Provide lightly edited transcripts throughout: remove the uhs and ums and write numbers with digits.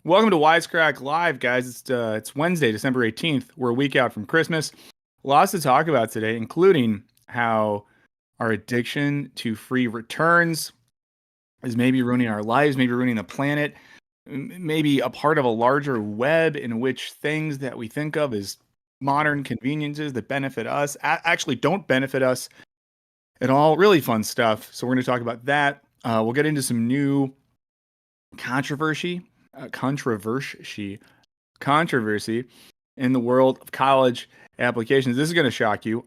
Welcome to Wisecrack Live, guys. It's Wednesday, December 18th. We're a week out from Christmas. Lots to talk about today, including how our addiction to free returns is maybe ruining our lives, maybe ruining the planet, maybe a part of a larger web in which things that we think of as modern conveniences that benefit us actually don't benefit us at all. Really fun stuff. So we're going to talk about that. We'll get into some new controversy, controversy controversy in the world of college applications. This is going to shock you.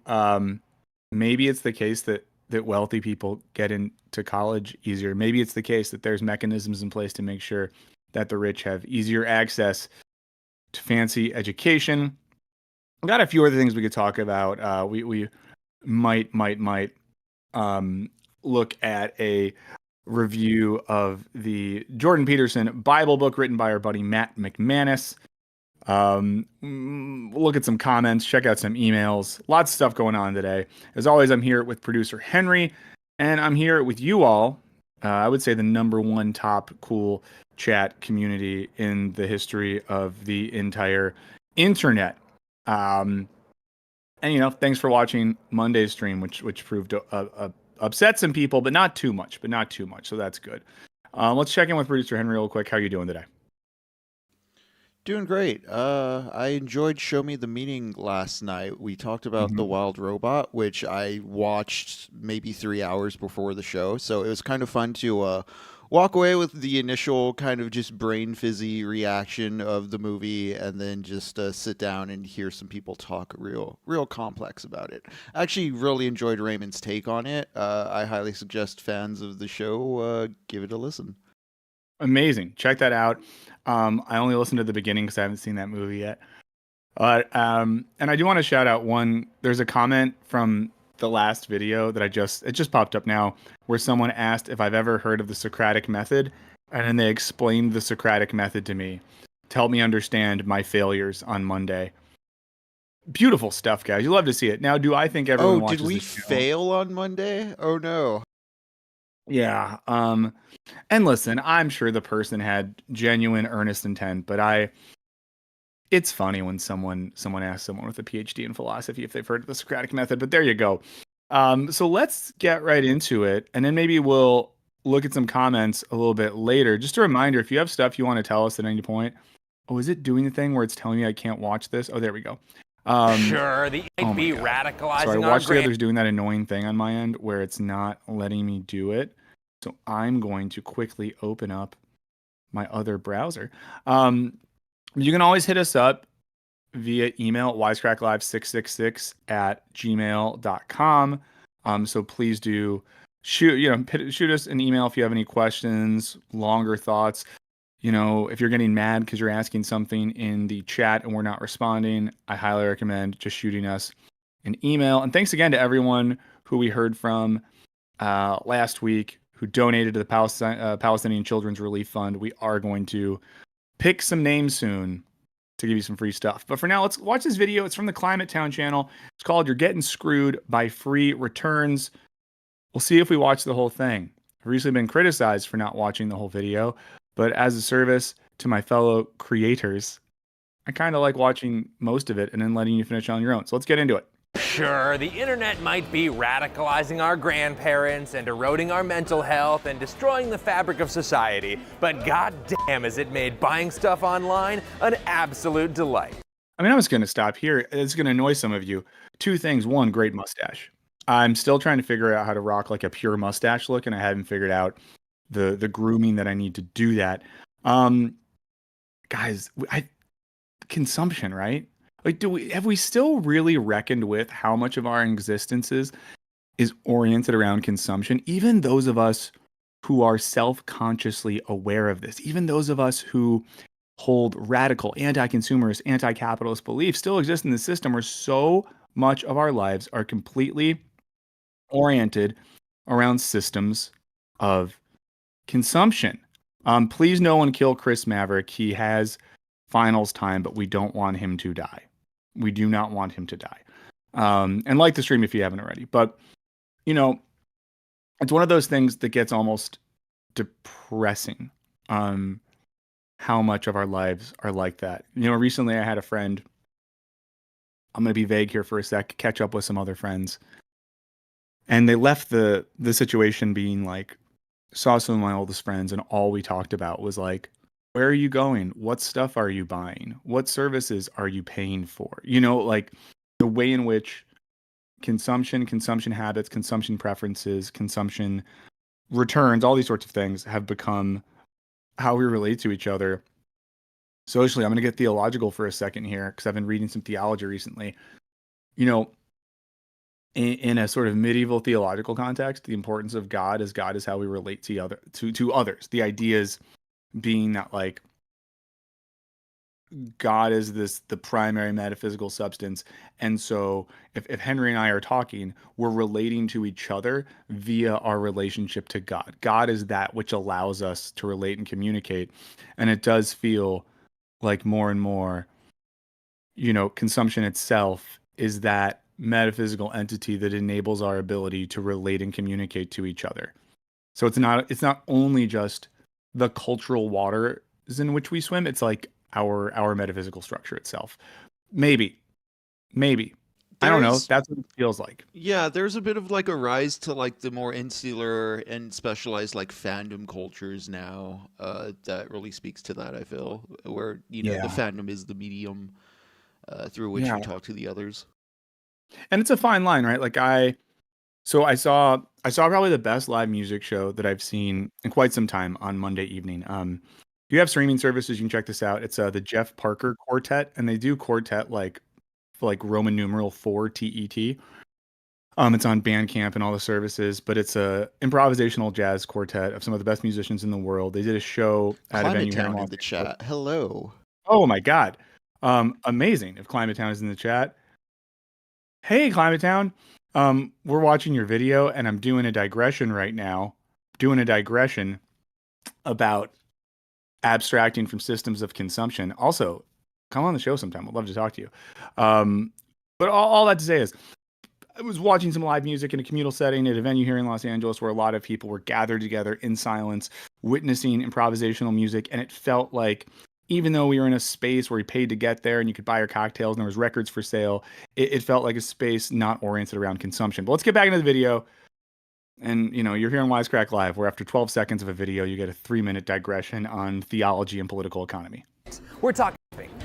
Maybe it's the case that wealthy people get into college easier. Maybe it's the case that there's mechanisms in place to make sure that the rich have easier access to fancy education. We've got a few other things we could talk about. We might look at a review of the Jordan Peterson Bible book written by our buddy Matt McManus. Look at some comments, check out some emails, lots of stuff going on today. As always, I'm here with producer Henry, and I'm here with you all. I would say the number one top cool chat community in the history of the entire internet. And thanks for watching Monday's stream, which proved to upset some people, but not too much. So that's good. Let's check in with producer Henry real quick. How are you doing today? Doing great. I enjoyed Show Me the Meaning last night. We talked about The Wild Robot, which I watched maybe 3 hours before the show. So it was kind of fun to walk away with the initial kind of just brain fizzy reaction of the movie and then just sit down and hear some people talk real complex about it. I actually really enjoyed Raymond's take on it. I highly suggest fans of the show give it a listen. Amazing. Check that out. I only listened to the beginning because I haven't seen that movie yet. And I do want to shout out one. There's a comment from the last video that it just popped up now, where someone asked if I've ever heard of the Socratic method, and then they explained the Socratic method to me to help me understand my failures on Monday. Beautiful stuff, guys. You love to see it. Now, do I think everyone watches did we this channel? fail on Monday? Oh no. Yeah. And listen, I'm sure the person had genuine, earnest intent, but it's funny when someone asks someone with a PhD in philosophy if they've heard of the Socratic method, but there you go. So let's get right into it, and then maybe we'll look at some comments a little bit later. Just a reminder, if you have stuff you want to tell us at any point. Oh, is it doing the thing where it's telling me I can't watch this? Oh, there we go. Sure, the might be radicalizing. So I watched the others doing that annoying thing on my end where it's not letting me do it. So I'm going to quickly open up my other browser. You can always hit us up via email, wisecracklive666@gmail.com. So please do shoot us an email if you have any questions, longer thoughts. If you're getting mad because you're asking something in the chat and we're not responding, I highly recommend just shooting us an email. And thanks again to everyone who we heard from last week who donated to the Palestinian Children's Relief Fund. We are going to pick some names soon to give you some free stuff. But for now, let's watch this video. It's from the Climate Town channel. It's called You're Getting Screwed by Free Returns. We'll see if we watch the whole thing. I've recently been criticized for not watching the whole video, but as a service to my fellow creators, I kind of like watching most of it and then letting you finish on your own. So let's get into it. Sure, the internet might be radicalizing our grandparents and eroding our mental health and destroying the fabric of society, but goddamn has it made buying stuff online an absolute delight. I mean, I was going to stop here. It's going to annoy some of you. Two things. One, great mustache. I'm still trying to figure out how to rock like a pure mustache look, and I haven't figured out the grooming that I need to do that. Guys, consumption, right? Like, have we still really reckoned with how much of our existences is oriented around consumption? Even those of us who are self-consciously aware of this, even those of us who hold radical anti-consumerist, anti-capitalist beliefs still exist in the system where so much of our lives are completely oriented around systems of consumption. Please no one kill Chris Maverick. He has finals time, but we don't want him to die. We do not want him to die. And like the stream if you haven't already. But, it's one of those things that gets almost depressing. how much of our lives are like that. You know, recently I had a friend, I'm going to be vague here for a sec, catch up with some other friends. And they left the situation being like, saw some of my oldest friends, and all we talked about was like, where are you going? What stuff are you buying? What services are you paying for? You know, like the way in which consumption habits, consumption preferences, consumption returns, all these sorts of things have become how we relate to each other socially. I'm going to get theological for a second here because I've been reading some theology recently. You know, in a sort of medieval theological context, the importance of God is how we relate to others. The ideas being that like God is the primary metaphysical substance. And so if Henry and I are talking, we're relating to each other via our relationship to God. God is that which allows us to relate and communicate. And it does feel like more and more, you know, consumption itself is that metaphysical entity that enables our ability to relate and communicate to each other. So it's not only just the cultural waters in which we swim, it's like our metaphysical structure itself. Maybe. I don't know. That's what it feels like. Yeah, there's a bit of like a rise to like the more insular and specialized like fandom cultures now that really speaks to that, I feel, where, you know, the fandom is the medium through which we talk to the others. And it's a fine line, right? Like I saw probably the best live music show that I've seen in quite some time on Monday evening. If you have streaming services, you can check this out. It's the Jeff Parker Quartet, and they do quartet like Roman numeral 4 TET. It's on Bandcamp and all the services, but it's a improvisational jazz quartet of some of the best musicians in the world. They did a show at a venue here in the chat. Hello. Oh my God. Amazing. If Climate Town is in the chat. Hey, Climate Town. We're watching your video, and I'm doing a digression right now. Doing a digression about abstracting from systems of consumption. Also, come on the show sometime. I'd love to talk to you. But all that to say is, I was watching some live music in a communal setting at a venue here in Los Angeles where a lot of people were gathered together in silence, witnessing improvisational music, and it felt like, even though we were in a space where we paid to get there and you could buy your cocktails and there was records for sale, it felt like a space not oriented around consumption. But let's get back into the video. And, you know, you're here on Wisecrack Live, where after 12 seconds of a video, you get a 3-minute digression on theology and political economy. We're talking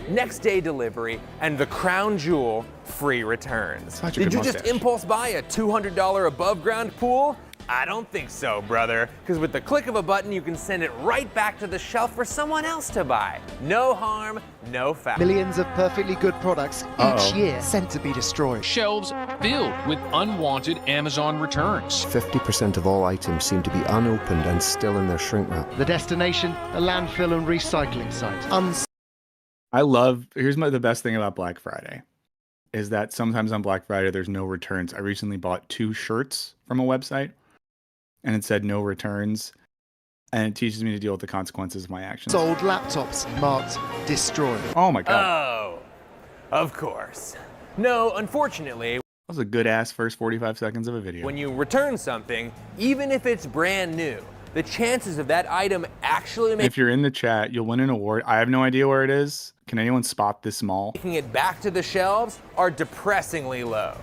next day delivery and the crown jewel, free returns. Did you just impulse buy a $200 above ground pool? I don't think so, brother, because with the click of a button, you can send it right back to the shelf for someone else to buy. No harm, no foul. Millions of perfectly good products each year sent to be destroyed. Shelves filled with unwanted Amazon returns. 50% of all items seem to be unopened and still in their shrink wrap. The destination, a landfill and recycling site. Here's the best thing about Black Friday is that sometimes on Black Friday, there's no returns. I recently bought 2 shirts from a website, and it said no returns, and it teaches me to deal with the consequences of my actions. Sold laptops marked destroyed. Oh my God. Oh, of course. No, unfortunately. That was a good ass first 45 seconds of a video. When you return something, even if it's brand new, the chances of that item actually if you're in the chat, you'll win an award. I have no idea where it is. Can anyone spot this mall? Making it back to the shelves are depressingly low.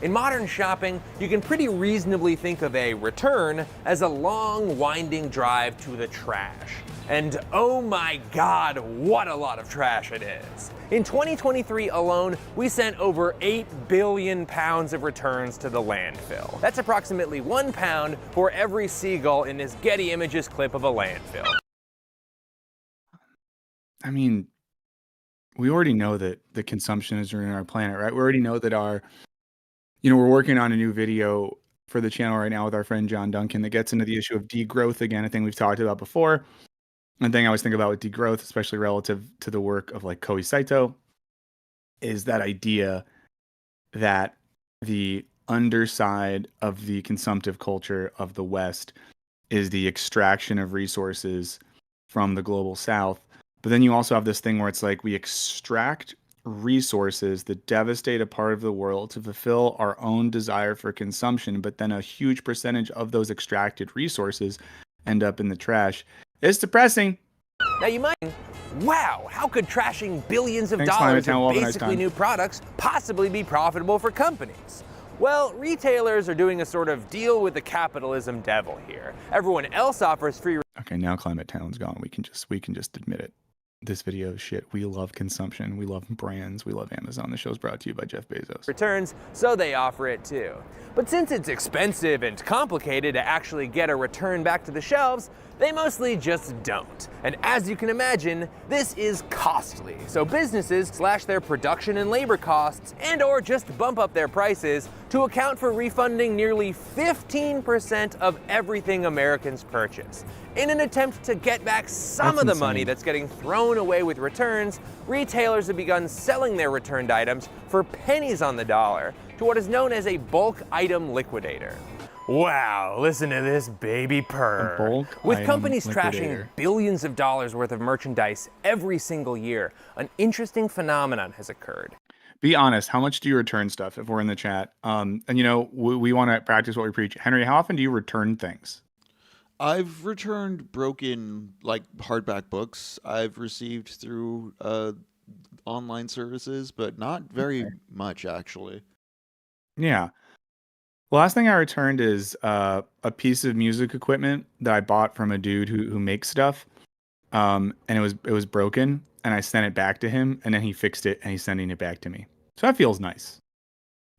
In modern shopping, you can pretty reasonably think of a return as a long, winding drive to the trash. And oh my God, what a lot of trash it is. In 2023 alone, we sent over 8 billion pounds of returns to the landfill. That's approximately 1 pound for every seagull in this Getty Images clip of a landfill. I mean, we already know that the consumption is ruining our planet, right? We already know that we're working on a new video for the channel right now with our friend John Duncan that gets into the issue of degrowth again, a thing we've talked about before. One thing I always think about with degrowth, especially relative to the work of like Koei Saito, is that idea that the underside of the consumptive culture of the West is the extraction of resources from the global South. But then you also have this thing where it's like we extract resources that devastate a part of the world to fulfill our own desire for consumption, but then a huge percentage of those extracted resources end up in the trash. It's depressing. Now you might, Wow, how could trashing billions of Thanks, dollars Climate Town. of We'll have a nice basically time. new products possibly be profitable for companies? Well, retailers are doing a sort of deal with the capitalism devil here. Everyone else offers free Okay, now Climate Town's gone. We can just admit it. This video is shit. We love consumption. We love brands. We love Amazon. The show's brought to you by Jeff Bezos. returns, so they offer it too. But since it's expensive and complicated to actually get a return back to the shelves, they mostly just don't. And as you can imagine, this is costly. So businesses slash their production and labor costs and or just bump up their prices to account for refunding nearly 15% of everything Americans purchase. In an attempt to get back some That's of the insane. money that's getting thrown away with returns, retailers have begun selling their returned items for pennies on the dollar to what is known as a bulk item liquidator. Wow, listen to this baby purr. A bulk With item companies liquidator. trashing billions of dollars worth of merchandise every single year, an interesting phenomenon has occurred. Be honest. How much do you return stuff if we're in the chat? And you know, we want to practice what we preach. Henry, how often do you return things? I've returned broken like hardback books I've received through online services, but not very much actually. Yeah. The last thing I returned is a piece of music equipment that I bought from a dude who makes stuff. And it was broken, and I sent it back to him, and then he fixed it, and he's sending it back to me. So that feels nice.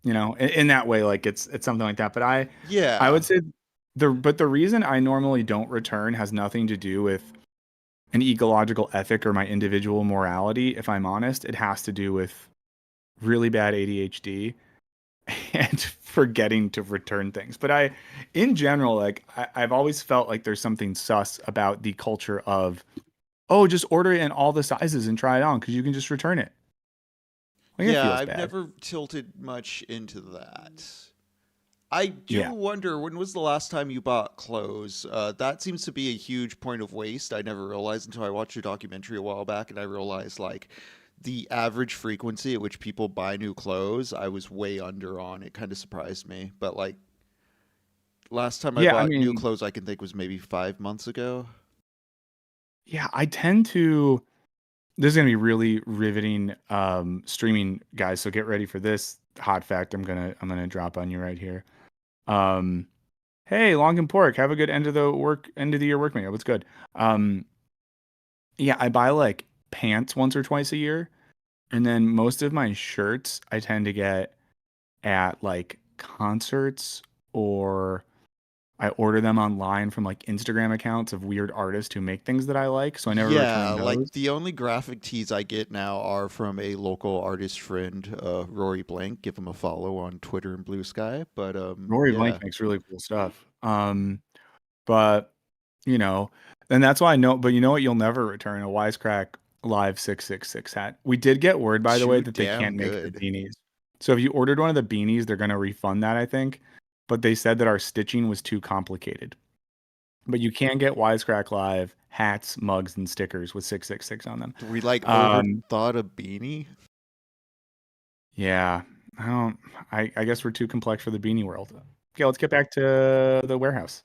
You know, in that way, like it's something like that. But I would say the reason I normally don't return has nothing to do with an ecological ethic or my individual morality. If I'm honest, it has to do with really bad ADHD and forgetting to return things. But in general, like I've always felt like there's something sus about the culture of, oh, just order it in all the sizes and try it on because you can just return it. Like, it Yeah, feels I've bad. never tilted much into that. I do Yeah. wonder, when was the last time you bought clothes? That seems to be a huge point of waste. I never realized until I watched a documentary a while back, and I realized like the average frequency at which people buy new clothes, I was way under on. It kind of surprised me. But like last time I Yeah, I bought new mean- clothes, I can think was maybe 5 months ago. Yeah, I tend to. This is gonna be really riveting streaming, guys. So get ready for this hot fact. I'm gonna drop on you right here. Hey, Long and Pork, have a good end of the year work meal. What's good? Yeah, I buy like pants once or twice a year, and then most of my shirts I tend to get at like concerts, or I order them online from like Instagram accounts of weird artists who make things that I like. So I never Yeah, return like those. the only graphic tees I get now are from a local artist friend, Rory Blank. Give him a follow on Twitter and Blue Sky. But Rory yeah. Blank makes really cool stuff. But you know, and that's why I know. But you know what? You'll never return a Wisecrack Live 666 hat. We did get word, by the way, Too that they damn can't make good. the beanies. So if you ordered one of the beanies, they're gonna refund that, I think. But they said that our stitching was too complicated. But you can get Wisecrack Live hats, mugs, and stickers with 666 on them. We like Um, overthought a beanie. Yeah, I guess we're too complex for the beanie world. Okay, let's get back to the warehouse.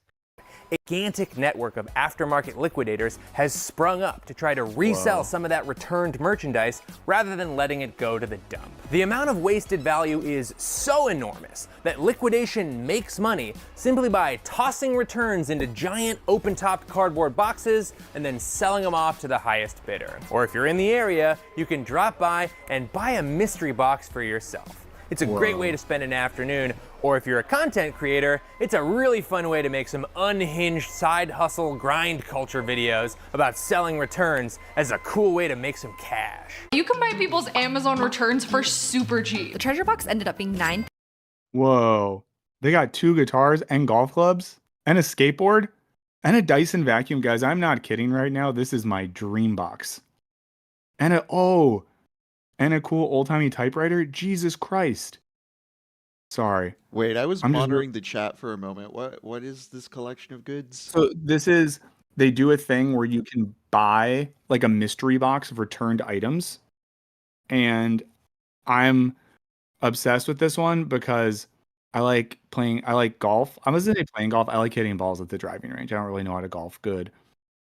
A gigantic network of aftermarket liquidators has sprung up to try to resell some of that returned merchandise rather than letting it go to the dump. The amount of wasted value is so enormous that liquidation makes money simply by tossing returns into giant open-topped cardboard boxes and then selling them off to the highest bidder. Or if you're in the area, you can drop by and buy a mystery box for yourself. It's a great way to spend an afternoon, or if you're a content creator, it's a really fun way to make some unhinged side hustle grind culture videos about selling returns as a cool way to make some cash. You can buy people's Amazon returns for super cheap. The treasure box ended up being $9. Whoa, they got 2 guitars and golf clubs and a skateboard and a Dyson vacuum, guys. I'm not kidding right now. This is my dream box. And a cool old-timey typewriter. Jesus Christ. Sorry. Wait, I was I'm just- monitoring the chat for a moment. What is this collection of goods? So they do a thing where you can buy like a mystery box of returned items. And I'm obsessed with this one because I like golf. I wasn't playing golf. I like hitting balls at the driving range. I don't really know how to golf good.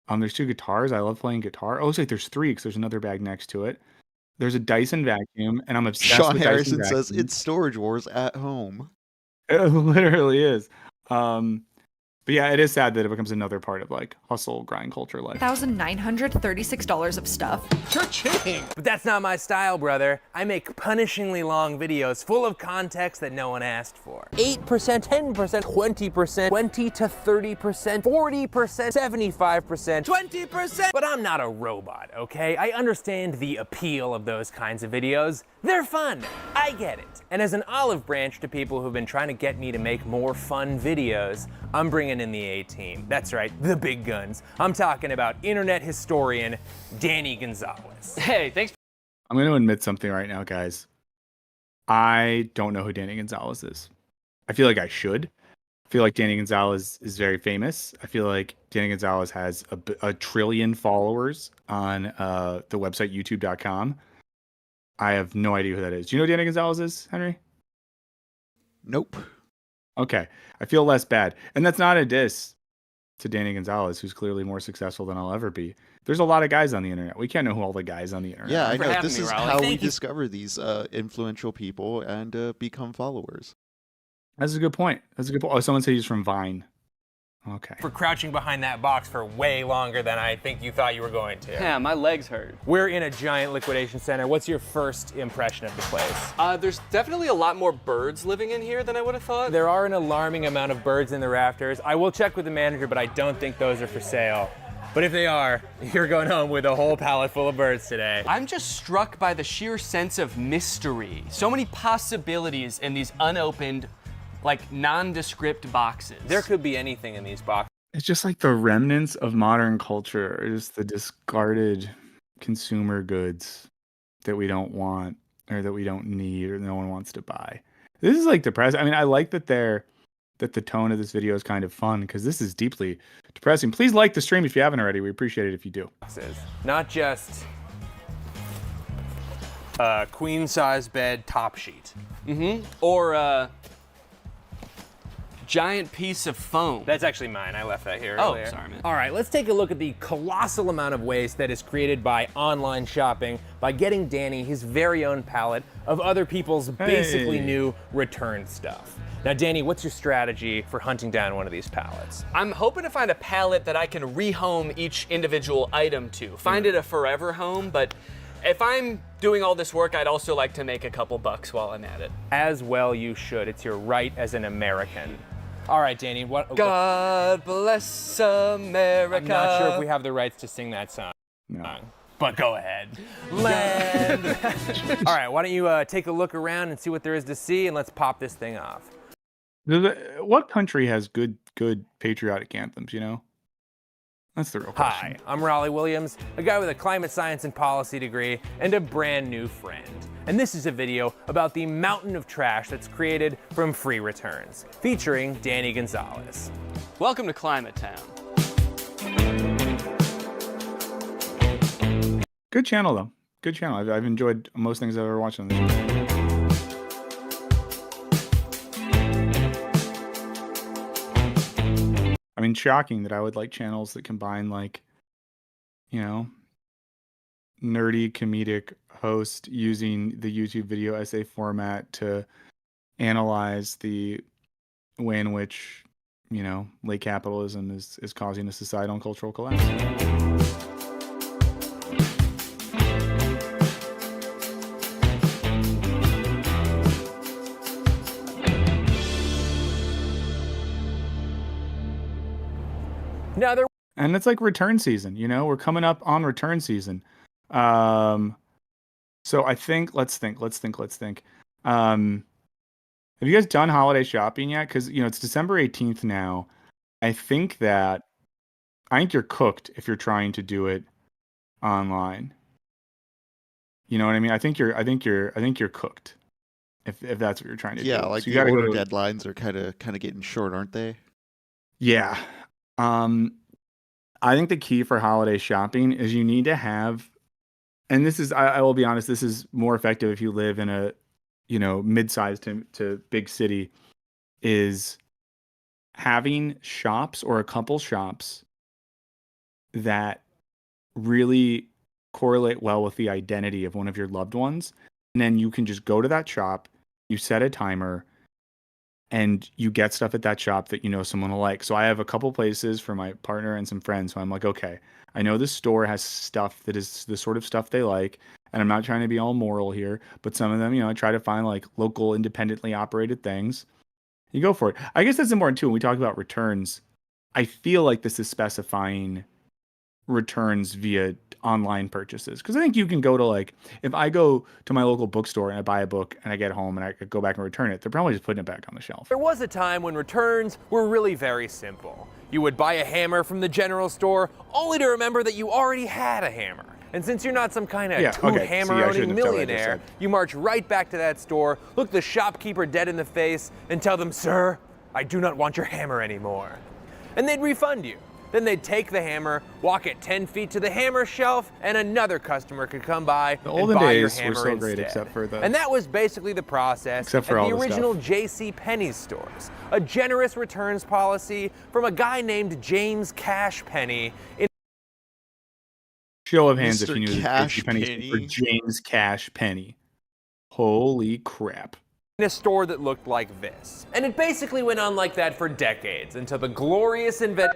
There's 2 guitars. I love playing guitar. Oh, it looks like there's 3 because there's another bag next to it. There's a Dyson vacuum, and I'm obsessed Sean with Dyson Harrison says vacuums. it's Storage Wars at home. It literally is. But yeah, it is sad that it becomes another part of like hustle grind culture life. $1,936 of stuff. Cha-ching! But that's not my style, brother. I make punishingly long videos full of context that no one asked for. 8%, 10%, 20%, 20 to 30%, 40%, 75%, 20%. But I'm not a robot, okay? I understand the appeal of those kinds of videos. They're fun. I get it. And as an olive branch to people who've been trying to get me to make more fun videos, I'm bringing in the A-team. That's right, the big guns. I'm talking about internet historian Danny Gonzalez. Hey, thanks. I'm going to admit something right now, guys. I don't know who Danny Gonzalez is. I feel like I should. I feel like Danny Gonzalez is very famous. I feel like Danny Gonzalez has a trillion followers on the website youtube.com. I have no idea who that is. Do you know who Danny Gonzalez is, Henry? Nope. Okay. I feel less bad. And that's not a diss to Danny Gonzalez, who's clearly more successful than I'll ever be. There's a lot of guys on the internet. We can't know who all the guys on the internet Yeah, are. I for know. having This me, is Raleigh. how Thank we you. discover these influential people and become followers. That's a good point. That's a good point. Oh, someone said he's from Vine. Okay. For crouching behind that box for way longer than I think you thought you were going to. Yeah, my legs hurt. We're in a giant liquidation center. What's your first impression of the place? There's definitely a lot more birds living in here than I would have thought. There are an alarming amount of birds in the rafters. I will check with the manager, but I don't think those are for sale. But if they are, you're going home with a whole pallet full of birds today. I'm just struck by the sheer sense of mystery. So many possibilities in these unopened, like nondescript boxes. There could be anything in these boxes. It's just like the remnants of modern culture, just the discarded consumer goods that we don't want or that we don't need or no one wants to buy. This is like depressing. I mean, I like that the tone of this video is kind of fun because this is deeply depressing. Please like the stream if you haven't already. We appreciate it if you do. Not just a queen size bed top sheet. Or a giant piece of foam. That's actually mine. I left that here Oh, earlier. sorry, man. All right, let's take a look at the colossal amount of waste that is created by online shopping by getting Danny his very own palette of other people's basically new returned stuff. Now, Danny, what's your strategy for hunting down one of these pallets? I'm hoping to find a palette that I can rehome each individual item to. Find it a forever home, but if I'm doing all this work, I'd also like to make a couple bucks while I'm at it. As well you should. It's your right as an American. All right, Danny, what? God bless America. I'm not sure if we have the rights to sing that song. No. But go ahead. Land. All right, why don't you take a look around and see what there is to see, and let's pop this thing off. What country has good patriotic anthems, you know? That's the real question. Hi, I'm Raleigh Williams, a guy with a climate science and policy degree and a brand new friend. And this is a video about the mountain of trash that's created from free returns, featuring Danny Gonzalez. Welcome to Climate Town. Good channel, though. Good channel. I've enjoyed most things I've ever watched on this channel. I mean, shocking that I would like channels that combine, like, you know, nerdy comedic host using the YouTube video essay format to analyze the way in which, you know, late capitalism is causing a societal and cultural collapse. Now, And it's like return season, you know, we're coming up on return season. So I think, let's think. Have you guys done holiday shopping yet? Because, you know, it's December 18th now. I think you're cooked if you're trying to do it online. You know what I mean? I think you're cooked if that's what you're trying to do. Yeah, like So you the gotta order go to- deadlines are kind of getting short, aren't they? Yeah. I think the key for holiday shopping is you need to have, and this is, I will be honest, this is more effective if you live in a, you know, mid-sized to big city, is having shops or a couple shops that really correlate well with the identity of one of your loved ones. And then you can just go to that shop, you set a timer, and you get stuff at that shop that you know someone will like. So I have a couple places for my partner and some friends. So I'm like, okay, I know this store has stuff that is the sort of stuff they like. And I'm not trying to be all moral here, but some of them, I try to find like local independently operated things. You go for it. I guess that's important too. When we talk about returns, I feel like this is specifying returns via online purchases. Because I think you can go to like, if I go to my local bookstore and I buy a book and I get home and I go back and return it, they're probably just putting it back on the shelf. There was a time when returns were really very simple. You would buy a hammer from the general store only to remember that you already had a hammer. And since you're not some kind of hammer-owning millionaire, you march right back to that store, look the shopkeeper dead in the face, and tell them, "Sir, I do not want your hammer anymore." And they'd refund you. Then they'd take the hammer, walk it 10 feet to the hammer shelf, and another customer could come by and buy your hammer were so instead. great, except for the... And that was basically the process Except for at all the the original stuff. J.C. Penney's stores. A generous returns policy from a guy named James Cash Penney in Show of hands if Mr. you knew Cash that Penny Penny. for James Cash Penny. Holy crap. a store that looked like this. And it basically went on like that for decades until the glorious invention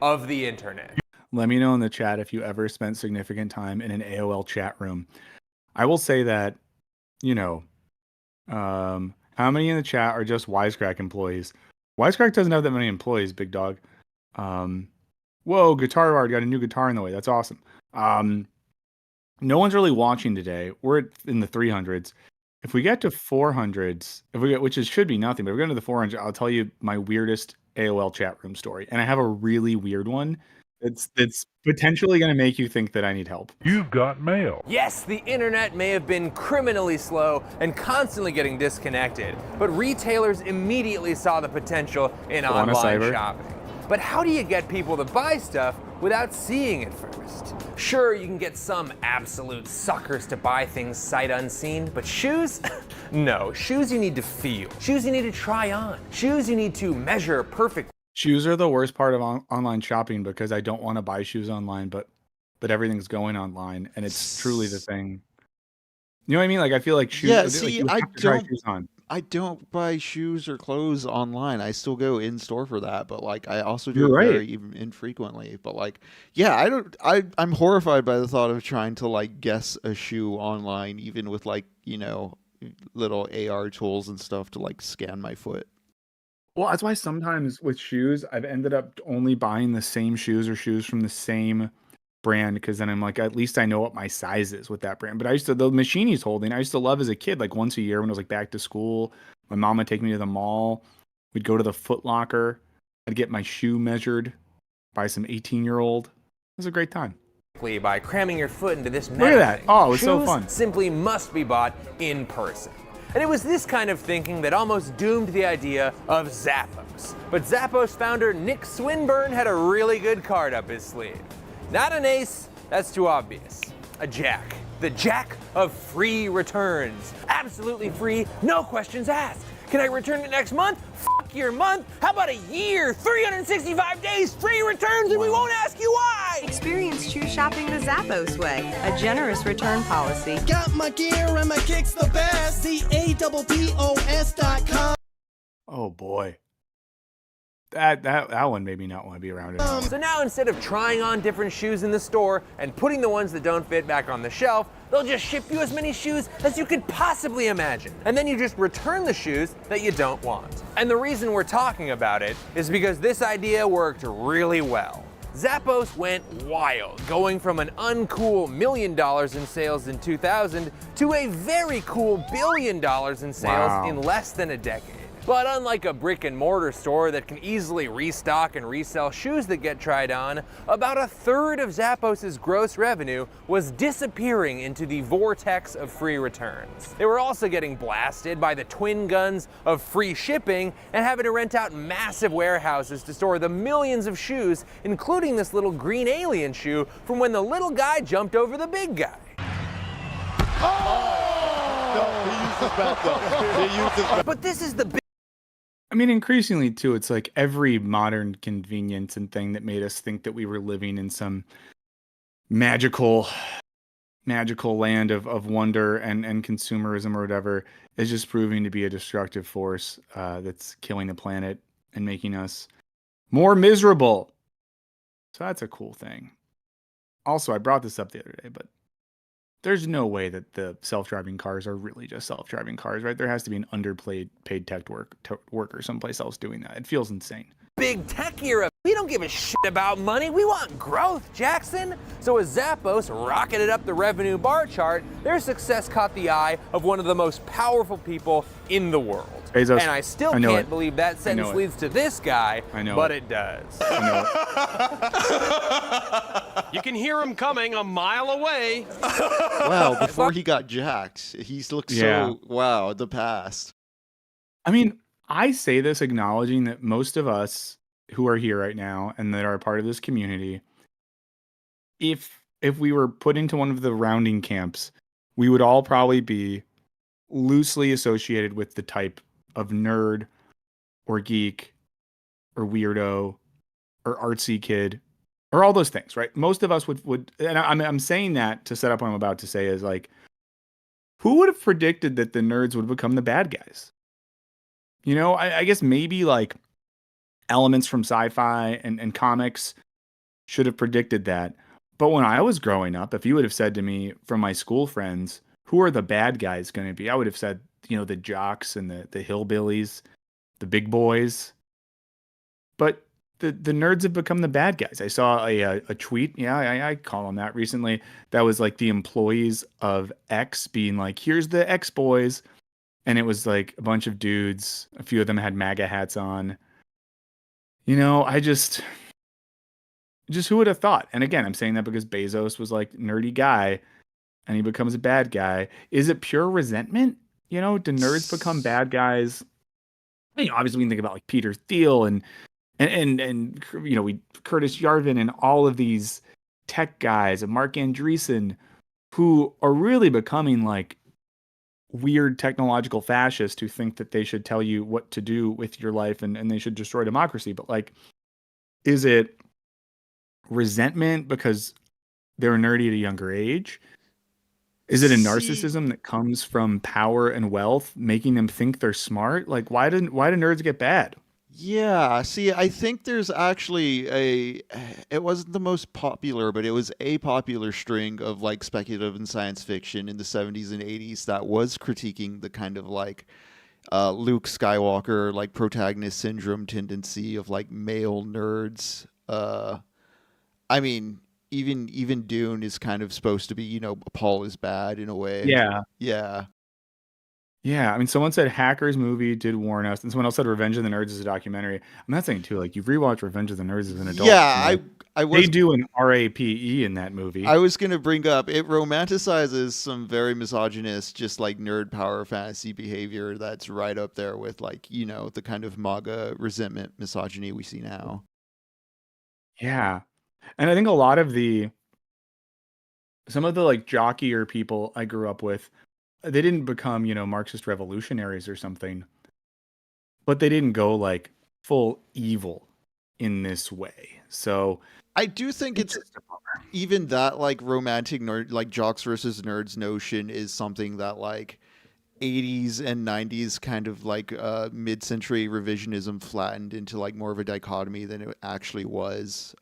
of the internet. Let me know in the chat if you ever spent significant time in an AOL chat room. I will say that, how many in the chat are just Wisecrack employees? Wisecrack doesn't have that many employees, big dog. Whoa, Guitar Art got a new guitar in the way. That's awesome. No one's really watching today. We're in the 300s. If we get to 400s, should be nothing, but if we get to the 400s, I'll tell you my weirdest AOL chat room story. And I have a really weird one. It's potentially going to make you think that I need help. You've got mail. Yes, the internet may have been criminally slow and constantly getting disconnected, but retailers immediately saw the potential in online shopping. But how do you get people to buy stuff without seeing it first? Sure, you can get some absolute suckers to buy things sight unseen, but shoes? No, shoes you need to feel. Shoes you need to try on. Shoes you need to measure perfectly. Shoes are the worst part of online shopping because I don't want to buy shoes online, but everything's going online and it's truly the thing. You know what I mean? Like I feel like shoes. Yeah, like see, you have to try shoes on. I don't buy shoes or clothes online. I still go in store for that, but like I also do You're it right. very even infrequently. But like, yeah, I'm horrified by the thought of trying to like guess a shoe online, even with like, little AR tools and stuff to like scan my foot. Well, that's why sometimes with shoes, I've ended up only buying the same shoes or shoes from the same brand because then I'm like, at least I know what my size is with that brand. But the machine he's holding, I used to love as a kid, like once a year when I was like back to school, my mom would take me to the mall. We'd go to the Foot Locker. I'd get my shoe measured by some 18-year-old. It was a great time. By cramming your foot into this Look metal at that. thing. Oh, it was so Shoes fun. Simply must be bought in person. And it was this kind of thinking that almost doomed the idea of Zappos. But Zappos founder Nick Swinburne had a really good card up his sleeve. Not an ace, that's too obvious. A jack. The jack of free returns. Absolutely free, no questions asked. Can I return it next month? Fuck your month. How about a year? 365 days, free returns, and we won't ask you why. Experience shoe shopping the Zappos way. A generous return policy. Got my gear and my kicks the best. ZAPPOS.com. Oh boy. That one made me not want to be around anymore. So now instead of trying on different shoes in the store and putting the ones that don't fit back on the shelf, they'll just ship you as many shoes as you could possibly imagine. And then you just return the shoes that you don't want. And the reason we're talking about it is because this idea worked really well. Zappos went wild, going from an uncool $1 million in sales in 2000 to a very cool $1 billion in sales in less than a decade. But unlike a brick and mortar store that can easily restock and resell shoes that get tried on, about a third of Zappos' gross revenue was disappearing into the vortex of free returns. They were also getting blasted by the twin guns of free shipping and having to rent out massive warehouses to store the millions of shoes, including this little green alien shoe from when the little guy jumped over the big guy. Oh! No, he uses that though. He uses that. But this is the I mean, increasingly too, it's like every modern convenience and thing that made us think that we were living in some magical land of wonder and consumerism or whatever is just proving to be a destructive force that's killing the planet and making us more miserable. So that's a cool thing. Also, I brought this up the other day, but there's no way that the self-driving cars are really just self-driving cars, right? There has to be an underpaid tech worker someplace else doing that. It feels insane. Big tech era. We don't give a shit about money. We want growth, Jackson. So as Zappos rocketed up the revenue bar chart, their success caught the eye of one of the most powerful people in the world. Bezos. And I still can't believe that sentence leads to this guy, but it does. You can hear him coming a mile away. Wow, before he got jacked, he's looked so, wow, the past. I mean, I say this acknowledging that most of us who are here right now and that are a part of this community, if we were put into one of the rounding camps, we would all probably be loosely associated with the type of nerd or geek or weirdo or artsy kid or all those things, right? Most of us would and I'm saying that to set up what I'm about to say is like, who would have predicted that the nerds would become the bad guys? You know, I guess maybe like elements from sci-fi and comics should have predicted that. But when I was growing up, if you would have said to me from my school friends, who are the bad guys going to be? I would have said, you know, the jocks and the hillbillies, the big boys. But the nerds have become the bad guys. I saw a tweet, I call them that recently, that was like the employees of X being like, here's the X boys. And it was like a bunch of dudes. A few of them had MAGA hats on. You know, I just who would have thought? And again, I'm saying that because Bezos was like nerdy guy and he becomes a bad guy. Is it pure resentment? You know, do nerds become bad guys? I mean, obviously we can think about like Peter Thiel and you know, Curtis Yarvin and all of these tech guys and Mark Andreessen who are really becoming like weird technological fascists who think that they should tell you what to do with your life and they should destroy democracy. But like, is it resentment because they're nerdy at a younger age? Is it a narcissism that comes from power and wealth making them think they're smart? Like, why do nerds get bad? Yeah, see, I think there's actually it wasn't the most popular, but it was a popular string of like speculative and science fiction in the 70s and 80s that was critiquing the kind of like Luke Skywalker, like protagonist syndrome tendency of like male nerds. I mean, even Dune is kind of supposed to be, you know, Paul is bad in a way. Yeah. Yeah. Yeah, I mean, someone said Hackers movie did warn us, and someone else said Revenge of the Nerds is a documentary. I'm not saying too, like you've rewatched Revenge of the Nerds as an adult. Yeah, you know, I was. They do an RAPE in that movie. I was gonna bring up it romanticizes some very misogynist, just like nerd power fantasy behavior that's right up there with like, you know, the kind of MAGA resentment misogyny we see now. Yeah, and I think a lot of some of the like jockier people I grew up with, they didn't become, you know, Marxist revolutionaries or something, but they didn't go like full evil in this way. So I do think it's even that like romantic nerd, like jocks versus nerds notion is something that like 80s and 90s kind of like mid-century revisionism flattened into like more of a dichotomy than it actually was.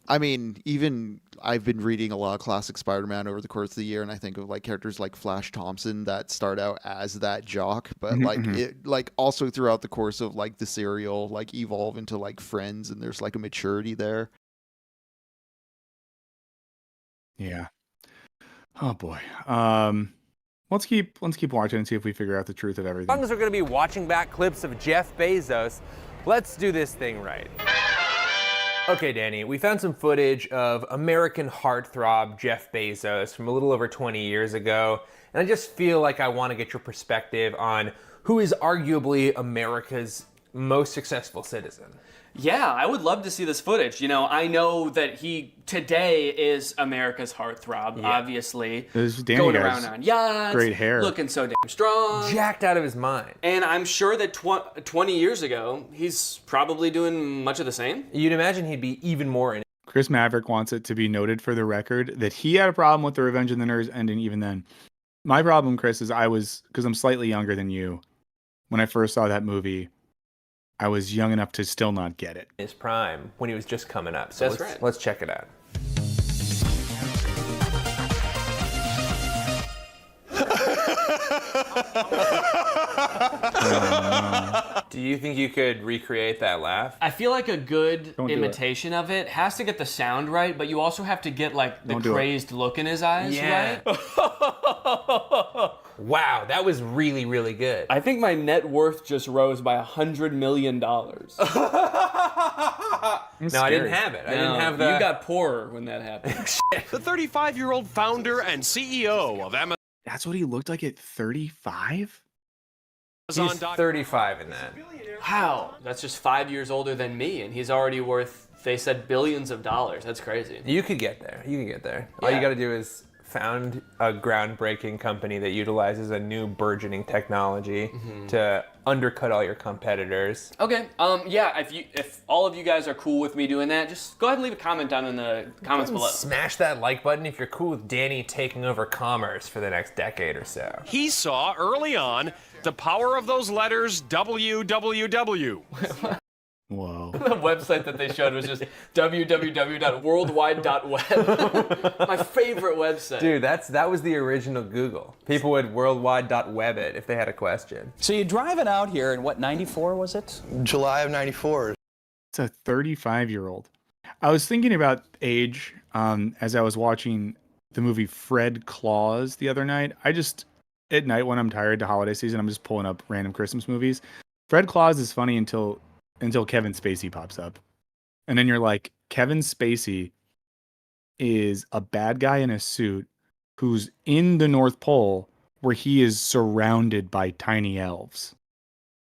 I mean, even I've been reading a lot of classic Spider-Man over the course of the year, and I think of like characters like Flash Thompson that start out as that jock, but like it like also throughout the course of like the serial like evolve into like friends, and there's like a maturity there. yeah. Oh boy. Let's keep watching and see if we figure out the truth of everything. As long as we're going to be watching back clips of Jeff Bezos, let's do this thing right. Okay, Danny, we found some footage of American heartthrob Jeff Bezos from a little over 20 years ago, and I just feel like I want to get your perspective on who is arguably America's most successful citizen. Yeah, I would love to see this footage. You know, I know that he today is America's heartthrob, obviously. Going around on yachts, great hair, looking so damn strong, jacked out of his mind. And I'm sure that 20 years ago, he's probably doing much of the same. You'd imagine he'd be even more in it. Chris Maverick wants it to be noted for the record that he had a problem with the Revenge of the Nerds ending even then. My problem, Chris, is because I'm slightly younger than you. When I first saw that movie, I was young enough to still not get it. His prime, when he was just coming up. So let's check it out. Do you think you could recreate that laugh? I feel like a good imitation of it has to get the sound right, but you also have to get like the crazed look in his eyes right. Wow, that was really, really good. I think my net worth just rose by $100 million. No, I didn't have it. I didn't have the... You got poorer when that happened. The 35-year-old founder and CEO of Amazon. That's what he looked like at 35? He's 35 in that. Wow, that's just 5 years older than me, and he's already worth, they said, billions of dollars. That's crazy. You could get there. You can get there. All you got to do is found a groundbreaking company that utilizes a new burgeoning technology to undercut all your competitors. Okay. Yeah. If all of you guys are cool with me doing that, just go ahead and leave a comment down in the comments below. Smash that like button if you're cool with Danny taking over commerce for the next decade or so. He saw early on the power of those letters www. Whoa. The website that they showed was just www.worldwide.web. My favorite website. Dude, that was the original Google. People would worldwide.web it if they had a question. So you're driving out here in what, 94 was it? July of 94. It's a 35-year-old. I was thinking about age as I was watching the movie Fred Claus the other night. At night when I'm tired, the holiday season, I'm just pulling up random Christmas movies. Fred Claus is funny until Kevin Spacey pops up. And then you're like, Kevin Spacey is a bad guy in a suit who's in the North Pole where he is surrounded by tiny elves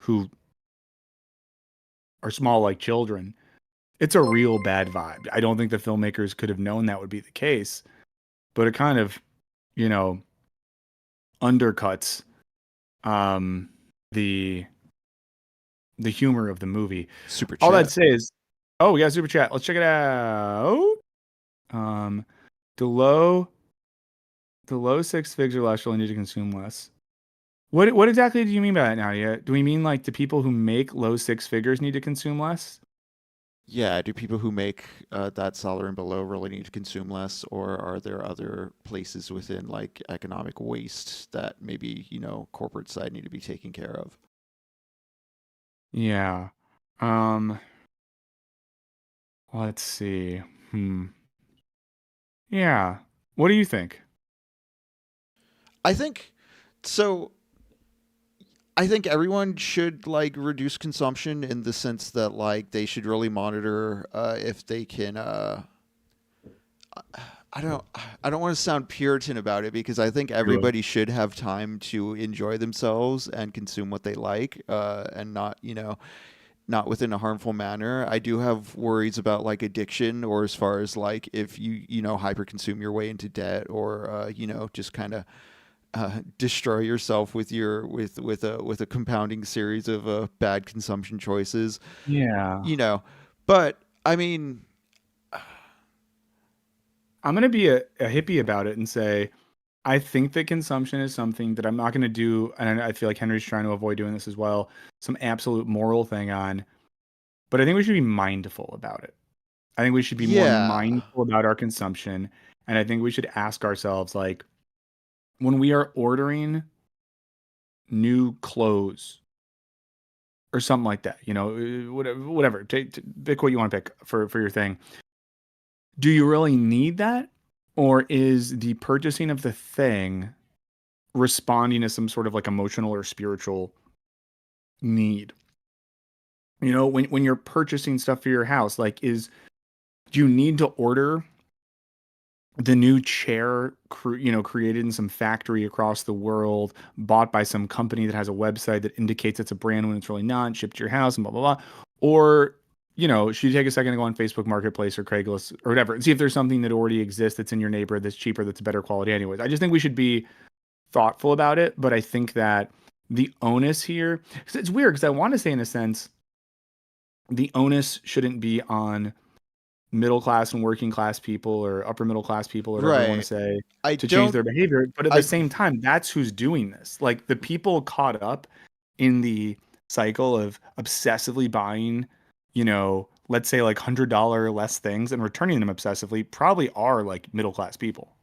who are small like children. It's a real bad vibe. I don't think the filmmakers could have known that would be the case, but it kind of, undercuts the humor of the movie. Super chat. All I'd say is, we got super chat. Let's check it out. The low six figs or less really need to consume less. What exactly do you mean by that, Nadia? Do we mean like the people who make low six figures need to consume less? Yeah, do people who make that salary and below really need to consume less, or are there other places within like economic waste that maybe, corporate side need to be taken care of? Yeah. Let's see. Yeah. What do you think? I think everyone should reduce consumption in the sense that they should really monitor if they can I don't want to sound Puritan about it, because I think everybody should have time to enjoy themselves and consume what they like, and not within a harmful manner. I do have worries about addiction, or as far as if you hyper consume your way into debt, or just kind of destroy yourself with a compounding series of bad consumption choices. Yeah. But I mean, I'm going to be a hippie about it and say, I think that consumption is something that I'm not going to do, and I feel like Henry's trying to avoid doing this as well, some absolute moral thing on, but I think we should be mindful about it. I think we should be more mindful about our consumption, and I think we should ask ourselves, when we are ordering new clothes or something like that, whatever, pick what you want to pick for your thing. Do you really need that? Or is the purchasing of the thing responding to some sort of emotional or spiritual need? When you're purchasing stuff for your house, do you need to order the new chair, created in some factory across the world, bought by some company that has a website that indicates it's a brand when it's really not, shipped to your house and blah, blah, blah? Or should you take a second to go on Facebook Marketplace or Craigslist or whatever and see if there's something that already exists that's in your neighborhood that's cheaper, that's better quality anyways. I just think we should be thoughtful about it, but I think that the onus here, because it's weird, because I want to say in a sense, the onus shouldn't be on middle class and working class people or upper middle class people or whatever you want to say to change their behavior. But at the same time, that's who's doing this. Like the people caught up in the cycle of obsessively buying, let's say like $100 less things and returning them obsessively probably are like middle class people.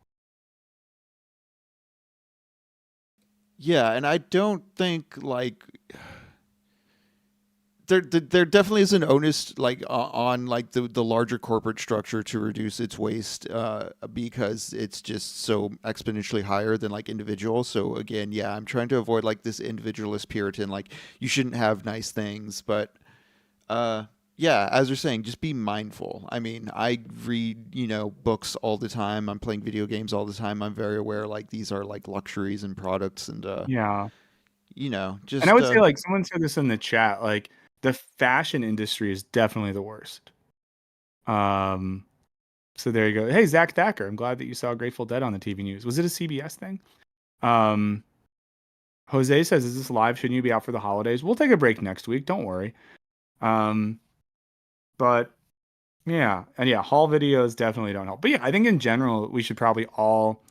Yeah, and I don't think like there definitely is an onus like on like the larger corporate structure to reduce its waste because it's just so exponentially higher than like individuals. So again, yeah, I'm trying to avoid like this individualist Puritan, like you shouldn't have nice things, but yeah, as you're saying, just be mindful. I mean, I read, books all the time. I'm playing video games all the time. I'm very aware like these are like luxuries and products and yeah. Just and I would say like someone said this in the chat, like the fashion industry is definitely the worst. So there you go. Hey, Zach Thacker, I'm glad that you saw Grateful Dead on the TV news. Was it a CBS thing? Jose says, is this live? Shouldn't you be out for the holidays? We'll take a break next week. Don't worry. But yeah, and yeah, haul videos definitely don't help. But yeah, I think in general, we should probably all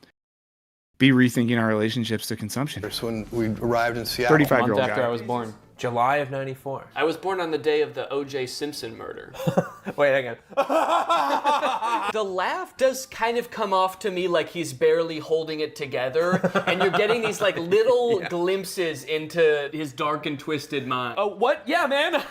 be rethinking our relationships to consumption. When we arrived in Seattle, 35-year-old after guy. I was born. July of 94. I was born on the day of the O.J. Simpson murder. Wait, hang on. The laugh does kind of come off to me like he's barely holding it together, and you're getting these like little glimpses into his dark and twisted mind. Oh, what? Yeah, man.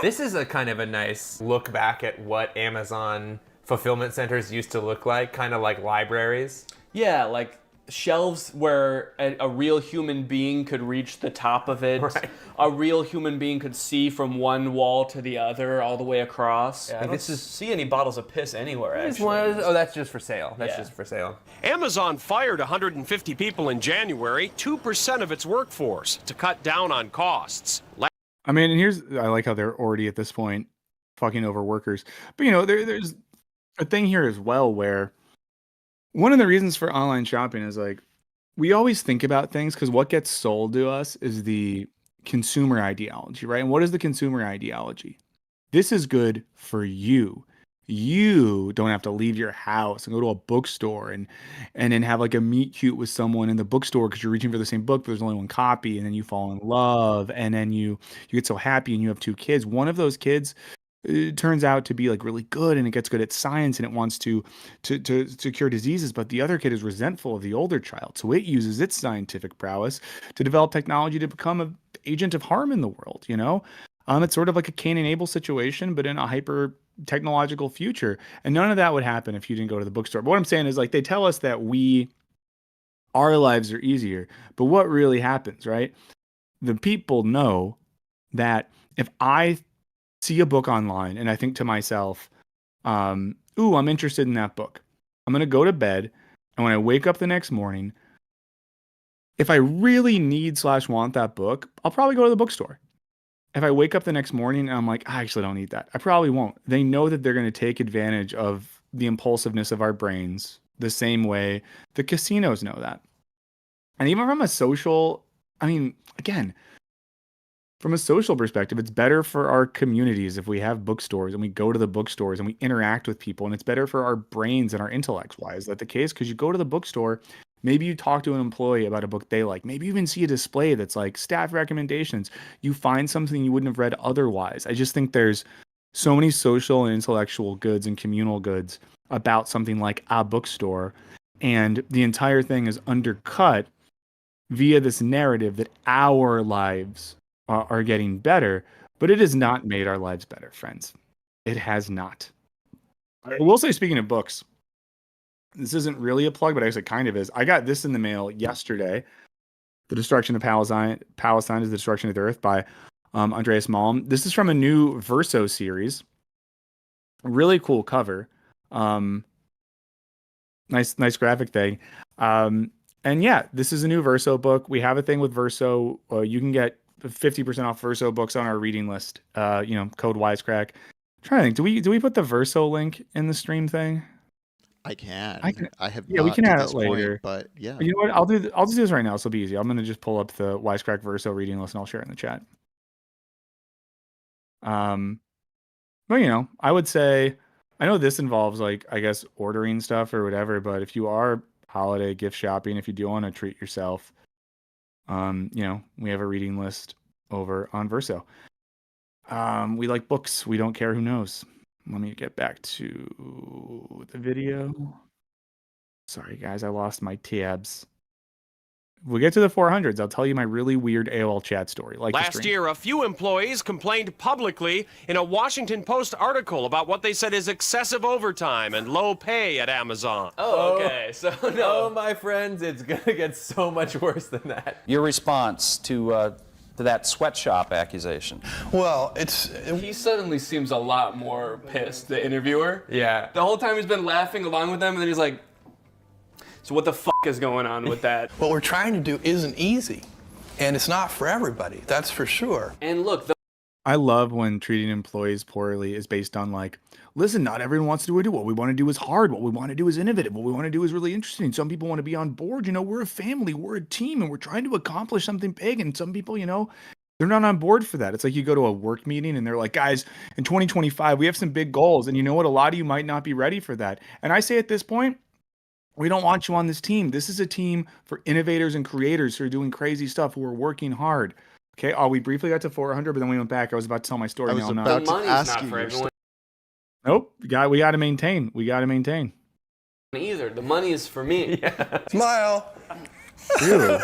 This is a kind of a nice look back at what Amazon fulfillment centers used to look like, kind of like libraries. Yeah, like shelves where a real human being could reach the top of it. Right. A real human being could see from one wall to the other all the way across. Yeah, I don't see any bottles of piss anywhere, actually. Oh, that's just for sale. That's just for sale. Amazon fired 150 people in January, 2% of its workforce, to cut down on costs. I mean, and I like how they're already at this point fucking over workers. But, there's a thing here as well where one of the reasons for online shopping is like, we always think about things because what gets sold to us is the consumer ideology, right? And what is the consumer ideology? This is good for you. You don't have to leave your house and go to a bookstore and then have like a meet cute with someone in the bookstore because you're reaching for the same book, but there's only one copy, and then you fall in love, and then you get so happy, and you have two kids. One of those kids it turns out to be like really good, and it gets good at science, and it wants to cure diseases, but the other kid is resentful of the older child, so it uses its scientific prowess to develop technology to become an agent of harm in the world. It's sort of like a Cain and Abel situation, but in a hyper technological future, and none of that would happen if you didn't go to the bookstore. But what I'm saying is, like, they tell us that our lives are easier, but what really happens, right? The people know that if I see a book online and I think to myself, ooh, I'm interested in that book, I'm going to go to bed. And when I wake up the next morning, if I really need/want that book, I'll probably go to the bookstore. If I wake up the next morning and I'm like, I actually don't need that, I probably won't. They know that they're going to take advantage of the impulsiveness of our brains the same way the casinos know that. And even from a social, from a social perspective, it's better for our communities if we have bookstores and we go to the bookstores and we interact with people, and it's better for our brains and our intellects. Why is that the case? Because you go to the bookstore, maybe you talk to an employee about a book they like, maybe you even see a display that's like staff recommendations. You find something you wouldn't have read otherwise. I just think there's so many social and intellectual goods and communal goods about something like a bookstore, and the entire thing is undercut via this narrative that our lives are getting better, but it has not made our lives better, friends. It has not. I will say, speaking of books, this isn't really a plug, but I guess it kind of is. I got this in the mail yesterday. The Destruction of Palestine is the Destruction of the Earth by Andreas Malm. This is from a new Verso series. Really cool cover. Nice graphic thing. And yeah, this is a new Verso book. We have a thing with Verso. You can get 50% off Verso books on our reading list. Code Wisecrack. I'm trying to think, do we put the Verso link in the stream thing? I can. I have Yeah, not we can to add this it later. point, but yeah. You know what? I'll just do this right now. This will be easy. I'm gonna just pull up the Wisecrack Verso reading list and I'll share it in the chat. But I would say, I know this involves like, I guess, ordering stuff or whatever, but if you are holiday gift shopping, if you do want to treat yourself, we have a reading list over on Verso. We like books. We don't care who knows. Let me get back to the video. Sorry, guys, I lost my tabs. If we get to the 400s, I'll tell you my really weird AOL chat story. Last year, a few employees complained publicly in a Washington Post article about what they said is excessive overtime and low pay at Amazon. Oh, okay. So, no, my friends, it's going to get so much worse than that. Your response to that sweatshop accusation? Well, He suddenly seems a lot more pissed, the interviewer. Yeah. The whole time he's been laughing along with them, and then he's like, so what the f*** is going on with that? what we're trying to do isn't easy, and it's not for everybody, that's for sure. And look, I love when treating employees poorly is based on like, listen, not everyone wants to do it. What we want to do is hard. What we want to do is innovative. What we want to do is really interesting. Some people want to be on board. We're a family, we're a team, and we're trying to accomplish something big. And some people, they're not on board for that. It's like you go to a work meeting and they're like, guys, in 2025, we have some big goals. And you know what? A lot of you might not be ready for that. And I say at this point, we don't want you on this team. This is a team for innovators and creators who are doing crazy stuff, who are working hard. Okay. We briefly got to 400, but then we went back. I was about to tell my story. I was about to ask you. Nope. We got to maintain. We got to maintain. Either. The money is for me. Yeah. Smile. Really?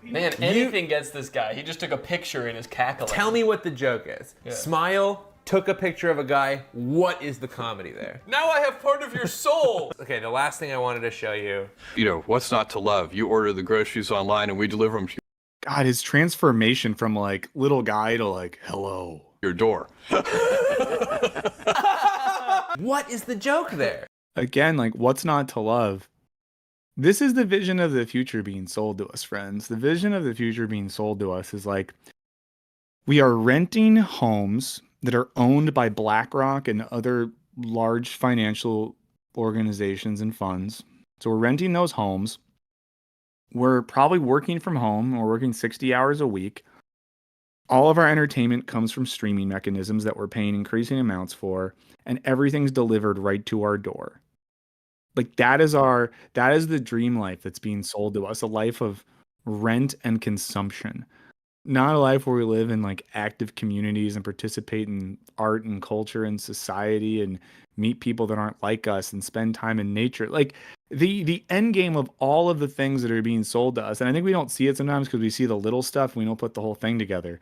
Man, anything gets this guy. He just took a picture in his cackle. Tell me what the joke is. Yeah. Smile, took a picture of a guy. What is the comedy there? Now I have part of your soul. Okay, the last thing I wanted to show you. What's not to love? You order the groceries online and we deliver them to God, his transformation from like little guy to like, hello. Your door. What is the joke there? Again, like, what's not to love? This is the vision of the future being sold to us, friends. The vision of the future being sold to us is like, we are renting homes that are owned by BlackRock and other large financial organizations and funds. So we're renting those homes. We're probably working from home. We're working 60 hours a week. All of our entertainment comes from streaming mechanisms that we're paying increasing amounts for, and everything's delivered right to our door. Like that is the dream life that's being sold to us, a life of rent and consumption. Not a life where we live in like active communities and participate in art and culture and society and meet people that aren't like us and spend time in nature. Like the end game of all of the things that are being sold to us. And I think we don't see it sometimes because we see the little stuff and we don't put the whole thing together.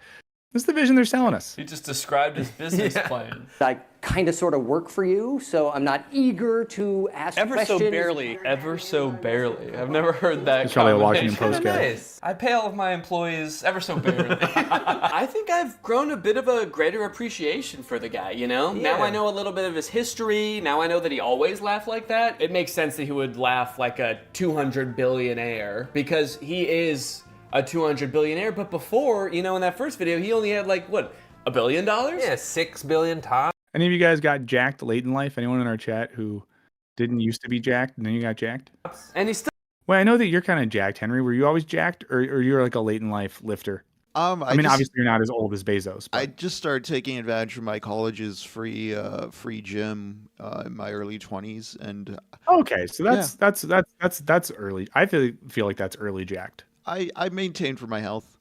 This is the vision they're selling us. He just described his business plan. I kind of sort of work for you, so I'm not eager to ask questions. Ever so barely. I've never heard that. It's probably a Washington Post guy. Nice. I pay all of my employees ever so barely. I think I've grown a bit of a greater appreciation for the guy, Yeah. Now I know a little bit of his history. Now I know that he always laughed like that. It makes sense that he would laugh like a 200 billionaire because he is a 200 billionaire, but before, in that first video, he only had like, what, $1 billion? Yeah, 6 billion top. Any of you guys got jacked late in life? Anyone in our chat who didn't used to be jacked and then you got jacked? And he's still... Well, I know that you're kind of jacked, Henry. Were you always jacked or you're like a late in life lifter? Obviously you're not as old as Bezos. But. I just started taking advantage of my college's free gym in my early 20s, and okay, so that's early. I feel like that's early jacked. I maintain for my health.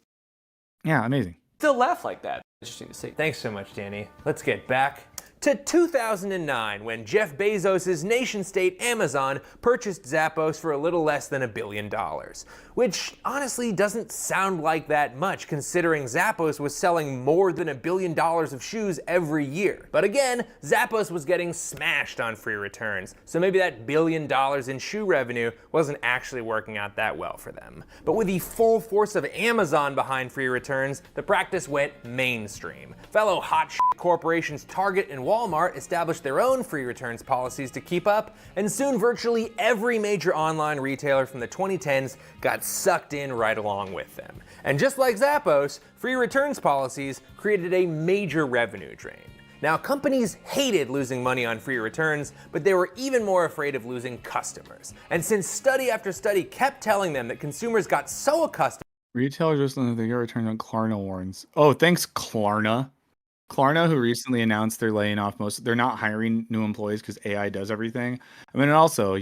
Yeah, amazing. Still laugh like that. Interesting to see. Thanks so much, Danny. Let's get back to 2009 when Jeff Bezos' nation-state Amazon purchased Zappos for a little less than $1 billion, which honestly doesn't sound like that much considering Zappos was selling more than $1 billion of shoes every year. But again, Zappos was getting smashed on free returns, so maybe that $1 billion in shoe revenue wasn't actually working out that well for them. But with the full force of Amazon behind free returns, the practice went mainstream. Fellow hot shit corporations Target and Walmart established their own free returns policies to keep up, and soon virtually every major online retailer from the 2010s got sucked in right along with them. And just like Zappos, free returns policies created a major revenue drain. Now, companies hated losing money on free returns, but they were even more afraid of losing customers. And since study after study kept telling them that consumers got so accustomed, retailers just know they got returned on Klarna warns. Oh, thanks, Klarna. Klarna, who recently announced they're laying off they're not hiring new employees because AI does everything. I mean, and also,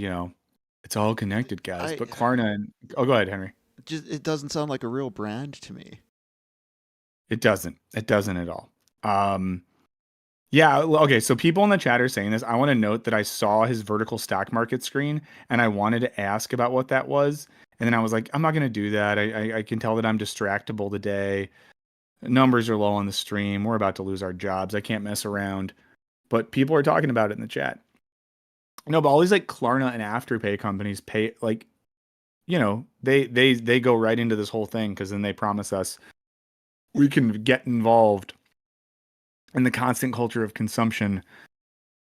it's all connected, guys. But Klarna, go ahead, Henry. It doesn't sound like a real brand to me. It doesn't. It doesn't at all. Yeah, okay, so people in the chat are saying this. I want to note that I saw his vertical stock market screen, and I wanted to ask about what that was. And then I was like, I'm not going to do that. I can tell that I'm distractible today. Numbers are low on the stream. We're about to lose our jobs. I can't mess around. But people are talking about it in the chat. No, but all these like Klarna and Afterpay companies pay they go right into this whole thing because then they promise us we can get involved in the constant culture of consumption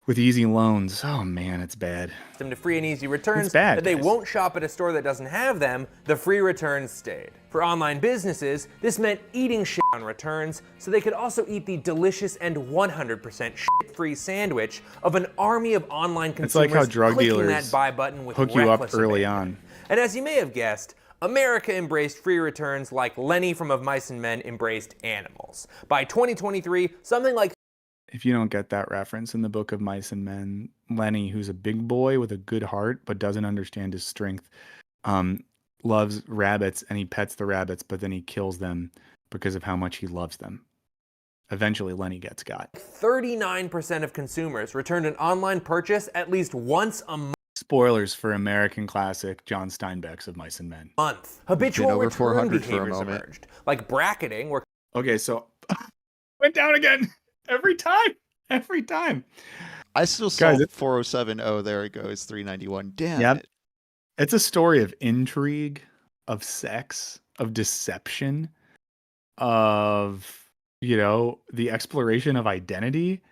with easy loans. Oh man, it's bad. To free and easy returns It's bad, that they guys. won't shop at a store that doesn't have them, the free returns stayed. For online businesses, this meant eating shit on returns so they could also eat the delicious and 100% shit-free sandwich of an army of online consumers It's like how drug clicking dealers that buy button with hook you up reckless early abandon. on. And as you may have guessed, America embraced free returns like Lenny from Of Mice and Men embraced animals. By 2023, something like If you don't get that reference in the Book of Mice and Men, Lenny, who's a big boy with a good heart but doesn't understand his strength, loves rabbits and he pets the rabbits, but then he kills them because of how much he loves them. Eventually, Lenny gets got. 39% of consumers returned an online purchase at least once a Spoilers for American classic John Steinbeck's Of Mice and Men. month. Habitual over return 400 for a behaviors moment. emerged, like bracketing, where Okay, so went down again every time. Every time. I still saw Guys, 407. Oh, there it goes. 391. Damn Yep. it. It's a story of intrigue, of sex, of deception, of, the exploration of identity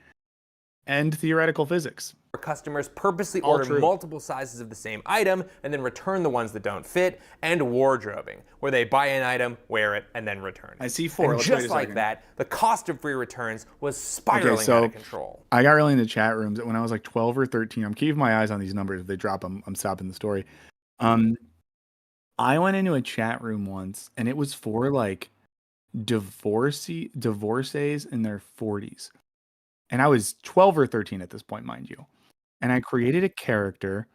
and theoretical physics. customers purposely All order true. multiple sizes of the same item and then return the ones that don't fit, and wardrobing, where they buy an item, wear it, and then return it. I see four. And Let's wait just a like second. that, the cost of free returns was spiraling out of control. I got really into chat rooms when I was like 12 or 13. I'm keeping my eyes on these numbers. If they drop them, I'm stopping the story. I went into a chat room once and it was for like divorcees in their 40s. And I was 12 or 13 at this point, mind you. And I created a character.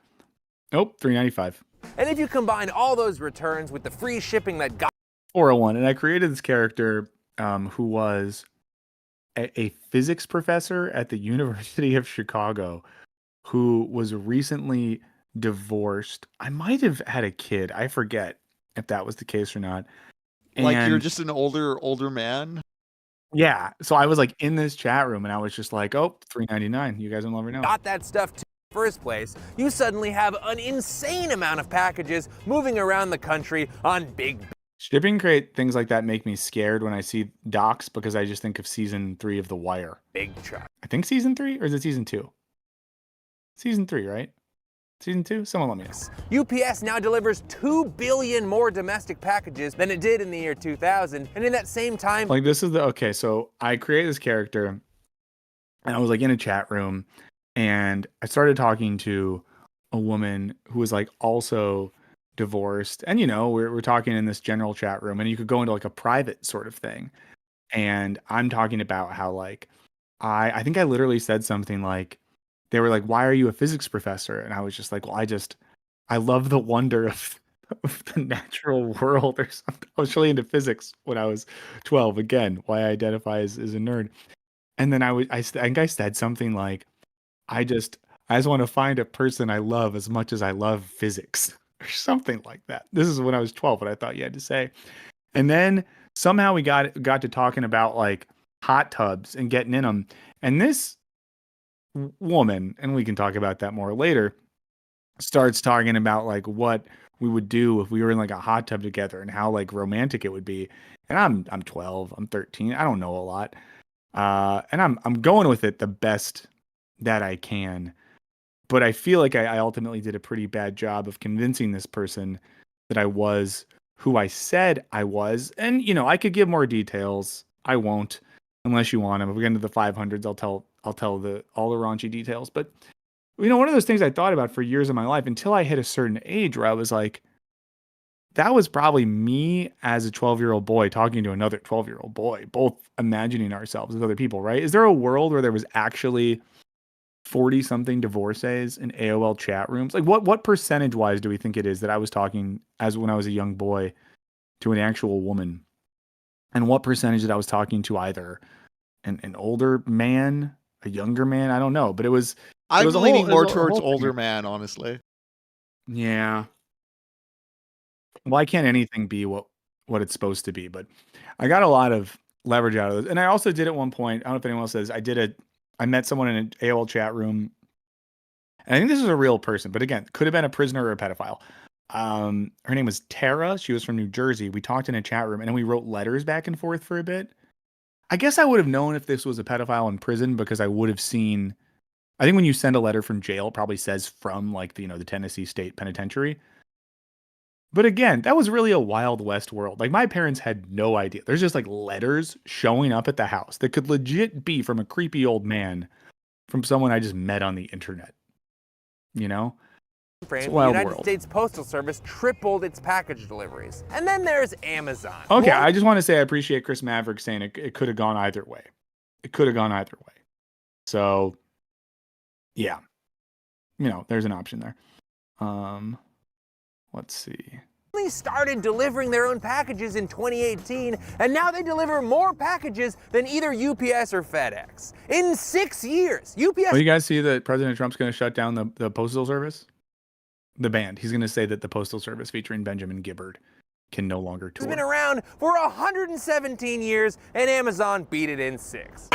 Nope, $3.95. And if you combine all those returns with the free shipping that got 401. And I created this character who was a physics professor at the University of Chicago who was recently divorced. I might have had a kid. I forget if that was the case or not. Like you're And- just an older man? Yeah. So I was like in this chat room and I was just like, oh, $3.99. You guys will never know. got that stuff to the first place, you suddenly have an insane amount of packages moving around the country on big Shipping crate, things like that make me scared when I see docs because I just think of season 3 of The Wire. trucks. I think season 3 or is it season 2? Season 3, right? Season 2? Someone let me know. UPS now delivers 2 billion more domestic packages than it did in the year 2000, and in that same time, Like this is okay, so I created this character and I was like in a chat room and I started talking to a woman who was like also divorced, and we're talking in this general chat room and you could go into like a private sort of thing, and I'm talking about how like I think I literally said something like, they were like, why are you a physics professor? And I was just like, well, I love the wonder of the natural world or something. I was really into physics when I was 12. Again, why I identify as a nerd. And then I think I said something like, I just want to find a person I love as much as I love physics or something like that. This is when I was 12, what I thought you had to say. And then somehow we got to talking about like hot tubs and getting in them. And this woman, and we can talk about that more later, starts talking about like what we would do if we were in like a hot tub together and how like romantic it would be. And I'm 12, I'm 13, I don't know a lot. And I'm going with it the best that I can. But I feel like I ultimately did a pretty bad job of convincing this person that I was who I said I was. And, I could give more details. I won't, unless you want them. If we get into the 500s, I'll tell all the raunchy details. But, one of those things I thought about for years of my life until I hit a certain age where I was like, that was probably me as a 12-year-old boy talking to another 12-year-old boy, both imagining ourselves as other people, right? Is there a world where there was actually 40-something divorcees in AOL chat rooms? Like what percentage-wise do we think it is that I was talking as when I was a young boy to an actual woman? And what percentage that I was talking to either an older man, a younger man? I don't know, but it was leaning more towards older man, honestly. Yeah. Why can't anything be what it's supposed to be? But I got a lot of leverage out of this. And I also did at one point, I don't know if anyone else says, I met someone in an AOL chat room. And I think this is a real person, but again, could have been a prisoner or a pedophile. Her name was Tara. She was from New Jersey. We talked in a chat room and then we wrote letters back and forth for a bit. I guess I would have known if this was a pedophile in prison because I would have seen, I think when you send a letter from jail, it probably says from like the Tennessee State Penitentiary. But again, that was really a Wild West world. Like my parents had no idea. There's just like letters showing up at the house that could legit be from a creepy old man from someone I just met on the internet. It's a The wild United world. States Postal Service tripled its package deliveries. And then there's Amazon. Okay, I just want to say I appreciate Chris Maverick saying it could have gone either way. It could have gone either way. So, yeah. There's an option there. Let's see. They started delivering their own packages in 2018, and now they deliver more packages than either UPS or FedEx. In 6 years, UPS... Well, you guys see that President Trump's going to shut down the Postal Service? The band. He's going to say that the Postal Service featuring Benjamin Gibbard can no longer tour. It's been around for 117 years, and Amazon beat it in 6.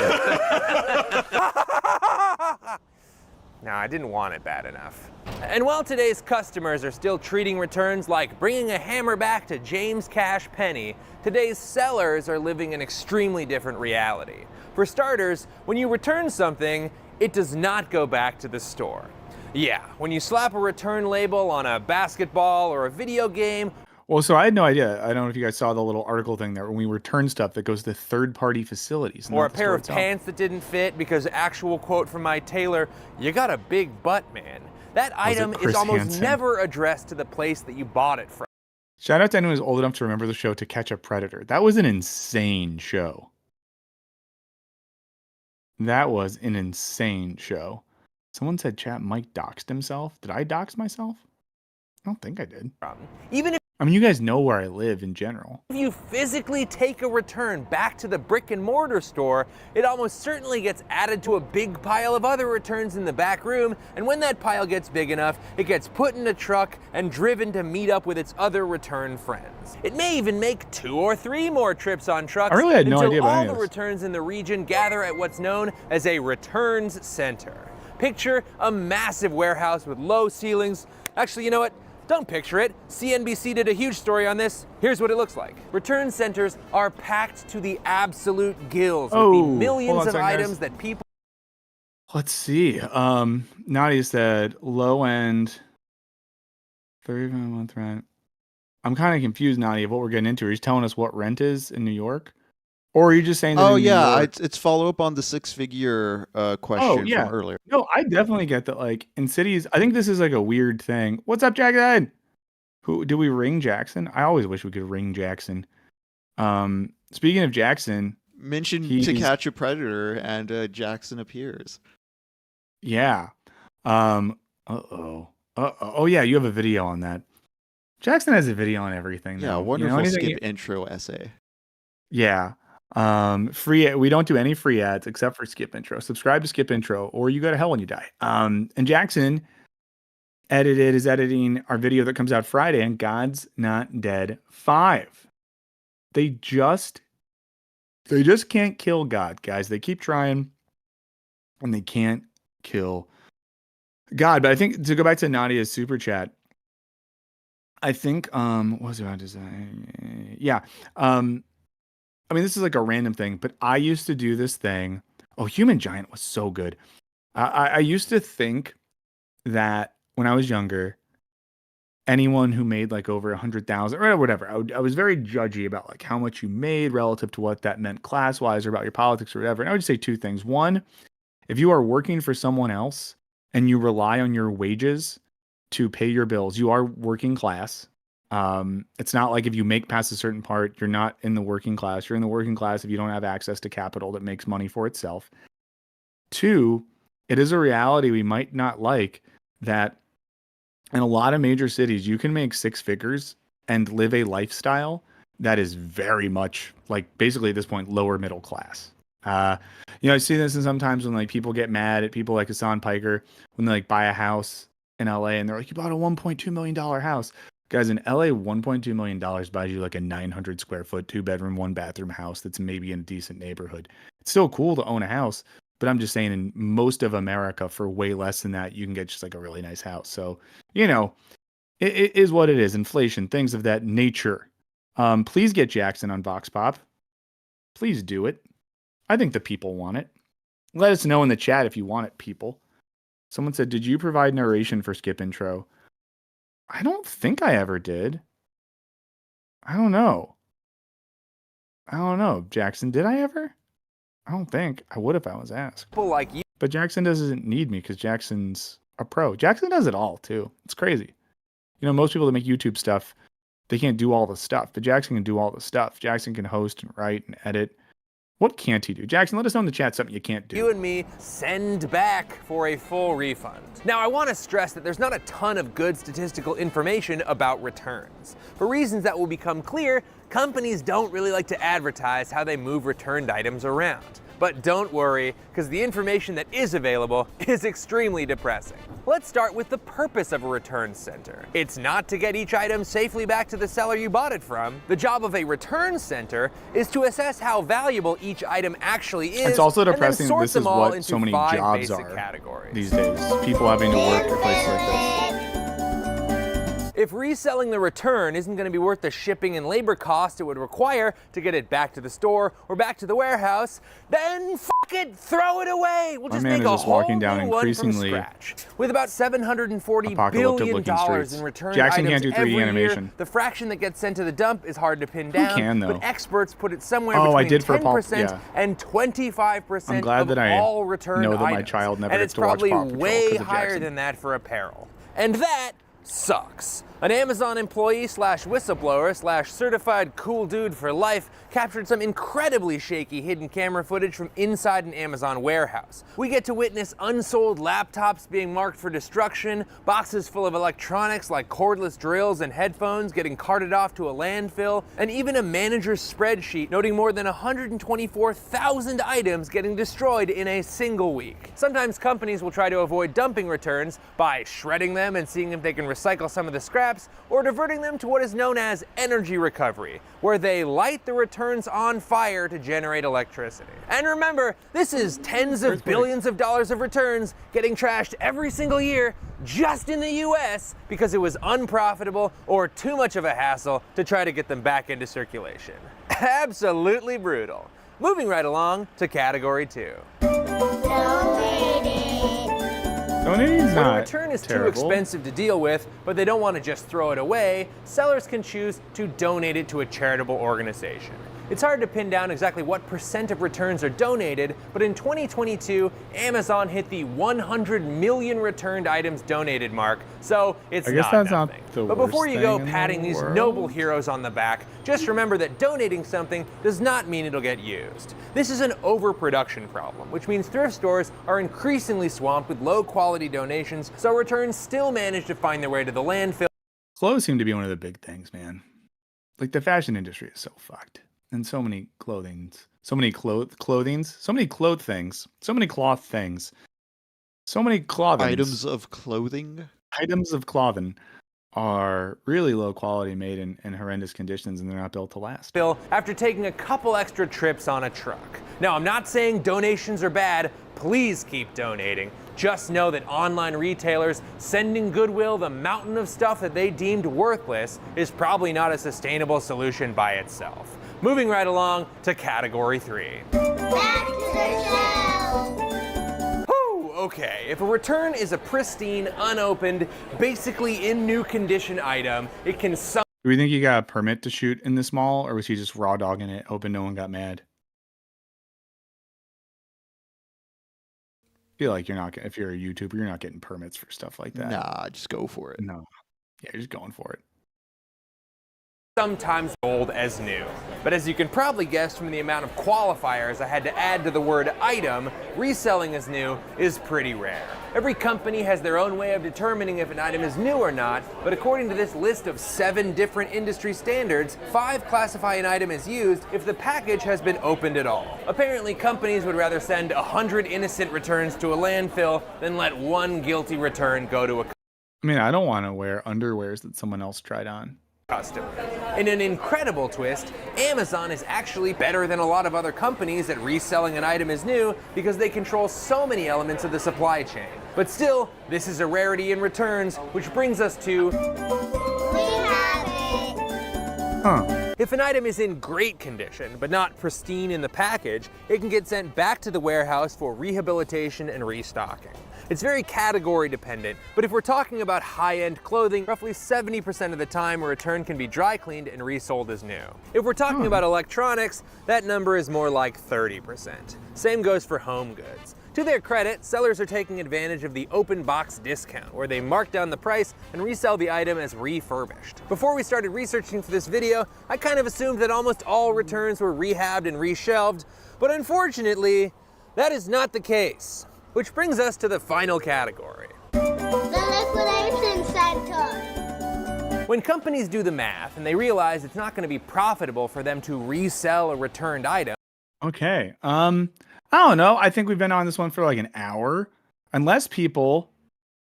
No, I didn't want it bad enough. And while today's customers are still treating returns like bringing a hammer back to James Cash Penny, today's sellers are living an extremely different reality. For starters, when you return something, it does not go back to the store. Yeah, when you slap a return label on a basketball or a video game. Well, so I had no idea. I don't know if you guys saw the little article thing there when we return stuff that goes to third-party facilities. Or a pair of pants that didn't fit because actual quote from my tailor, "You got a big butt, man." That item is almost never addressed to the place that you bought it from. Shout out to anyone who's old enough to remember the show To Catch a Predator. That was an insane show. That was an insane show. Someone said chat Mike doxed himself. Did I dox myself? I don't think I did. Even if you guys know where I live in general. If you physically take a return back to the brick and mortar store, it almost certainly gets added to a big pile of other returns in the back room, and when that pile gets big enough, it gets put in a truck and driven to meet up with its other return friends. It may even make 2 or 3 more trips on trucks I really had no until idea about all any the of this. returns in the region gather at what's known as a returns center. Picture a massive warehouse with low ceilings. Actually, you know what? Don't picture it. CNBC did a huge story on this. Here's what it looks like. Return centers are packed to the absolute gills with the millions of items that people... Let's see. Nadia said low end 35 month rent. I'm kind of confused, Nadia, of what we're getting into. Are you telling us what rent is in New York? Or are you just saying that in New York... it's follow up on the 6-figure question from earlier. No, I definitely get that. Like in cities, I think this is like a weird thing. What's up, Jackson? Do we ring Jackson? I always wish we could ring Jackson. Speaking of Jackson, mention To Catch a Predator, and Jackson appears. Yeah. Oh yeah, you have a video on that. Jackson has a video on everything. Yeah, wonderful skip intro essay. Yeah. Free. We don't do any free ads except for Skip Intro. Subscribe to Skip Intro, or you go to hell when you die. And Jackson is editing our video that comes out Friday on God's Not Dead 5. They just can't kill God, guys. They keep trying, and they can't kill God. But I think to go back to Nadia's super chat, I think what was I about to say? Yeah. I mean, this is like a random thing, but I used to do this thing. Oh, Human Giant was so good. I used to think that when I was younger, anyone who made like over 100,000 or whatever, I was very judgy about like how much you made relative to what that meant class wise or about your politics or whatever. And I would say two things. One, if you are working for someone else and you rely on your wages to pay your bills, you are working class. It's not like if you make past a certain part, you're not in the working class. You're in the working class if you don't have access to capital that makes money for itself. Two, it is a reality we might not like that in a lot of major cities, you can make six figures and live a lifestyle that is very much like basically at this point, lower middle class. I see this and sometimes when like people get mad at people like Hassan Piker when they like buy a house in LA and they're like, you bought a $1.2 million house. Guys, in LA, $1.2 million buys you like a 900 square foot, 2-bedroom, 1-bathroom house that's maybe in a decent neighborhood. It's still cool to own a house, but I'm just saying in most of America for way less than that, you can get just like a really nice house. So, it is what it is. Inflation, things of that nature. Please get Jackson on Vox Pop. Please do it. I think the people want it. Let us know in the chat if you want it, people. Someone said, did you provide narration for Skip Intro? I don't think I ever did. I don't know. Jackson, did I ever? I don't think. I would if I was asked. People like you. But Jackson doesn't need me because Jackson's a pro. Jackson does it all, too. It's crazy. Most people that make YouTube stuff, they can't do all the stuff. But Jackson can do all the stuff. Jackson can host and write and edit. What can't he do? Jackson, let us know in the chat something you can't do. You and me send back for a full refund. Now, I want to stress that there's not a ton of good statistical information about returns. For reasons that will become clear, companies don't really like to advertise how they move returned items around. But don't worry, because the information that is available is extremely depressing. Let's start with the purpose of a return center. It's not to get each item safely back to the seller you bought it from. The job of a return center is to assess how valuable each item actually is. It's also depressing and then this is what so many jobs are categories. These days. People having to work at places like this. If reselling the return isn't going to be worth the shipping and labor cost it would require to get it back to the store or back to the warehouse, then fuck it, throw it away. We'll just make a whole new one from scratch. With about $740 billion in return Jackson items can't do 3D every animation. year, the fraction that gets sent to the dump is hard to pin down. Who can, though? But experts put it somewhere between 10% and 25% I'm glad of that I all returned know that items. my child never And gets it's to watch probably Paw Patrol way 'cause of higher Jackson. than that for apparel. And that sucks. An Amazon employee slash whistleblower slash certified cool dude for life captured some incredibly shaky hidden camera footage from inside an Amazon warehouse. We get to witness unsold laptops being marked for destruction, boxes full of electronics like cordless drills and headphones getting carted off to a landfill, and even a manager's spreadsheet noting more than 124,000 items getting destroyed in a single week. Sometimes companies will try to avoid dumping returns by shredding them and seeing if they can recycle some of the scraps, or diverting them to what is known as energy recovery, where they light the returns on fire to generate electricity. And remember, this is tens of billions of dollars of returns getting trashed every single year just in the US because it was unprofitable or too much of a hassle to try to get them back into circulation. Absolutely brutal. Moving right along to category 2. Donating's When not a return is terrible. too expensive to deal with, but they don't want to just throw it away, sellers can choose to donate it to a charitable organization. It's hard to pin down exactly what % of returns are donated, but in 2022, Amazon hit the 100 million returned items donated mark, so it's I guess not that's nothing. not the But worst before you thing go in the patting these world. noble heroes on the back, just remember that donating something does not mean it'll get used. This is an overproduction problem, which means thrift stores are increasingly swamped with low-quality donations, so returns still manage to find their way to the landfill. Clothes seem to be one of the big things, man. Like the fashion industry is so fucked. And so many clothings, so many cloth things, so many cloth things, so many clothings. Items of clothing? Items of clothing are really low quality, made in horrendous conditions, and they're not built to last. After taking a couple extra trips on a truck. Now, I'm not saying donations are bad. Please keep donating. Just know that online retailers sending Goodwill the mountain of stuff that they deemed worthless is probably not a sustainable solution by itself. Moving right along to category 3. Back to the show. Whew, okay, if a return is a pristine, unopened, basically in new condition item, it can Do we think he got a permit to shoot in this mall, or was he just raw dogging it, hoping no one got mad? I feel like you're not, if you're a YouTuber, you're not getting permits for stuff like that. Nah, just go for it. No. Yeah, you're just going for it. sometimes old as new. But as you can probably guess from the amount of qualifiers I had to add to the word item, reselling as new is pretty rare. Every company has their own way of determining if an item is new or not, but according to this list of 7 different industry standards, 5 classify an item as used if the package has been opened at all. Apparently, companies would rather send 100 innocent returns to a landfill than let 1 guilty return go to a I mean, I don't want to wear underwears that someone else tried on. customer. In an incredible twist, Amazon is actually better than a lot of other companies at reselling an item as new because they control so many elements of the supply chain. But still, this is a rarity in returns, which brings us to... If an item is in great condition, but not pristine in the package, it can get sent back to the warehouse for rehabilitation and restocking. It's very category dependent, but if we're talking about high-end clothing, roughly 70% of the time a return can be dry cleaned and resold as new. If we're talking about electronics, that number is more like 30%. Same goes for home goods. To their credit, sellers are taking advantage of the open box discount, where they mark down the price and resell the item as refurbished. Before we started researching for this video, I kind of assumed that almost all returns were rehabbed and reshelved, but unfortunately, that is not the case. Which brings us to the final category. The liquidation center. When companies do the math and they realize it's not going to be profitable for them to resell a returned item. Okay. I don't know. I think we've been on this one for like an hour. Unless people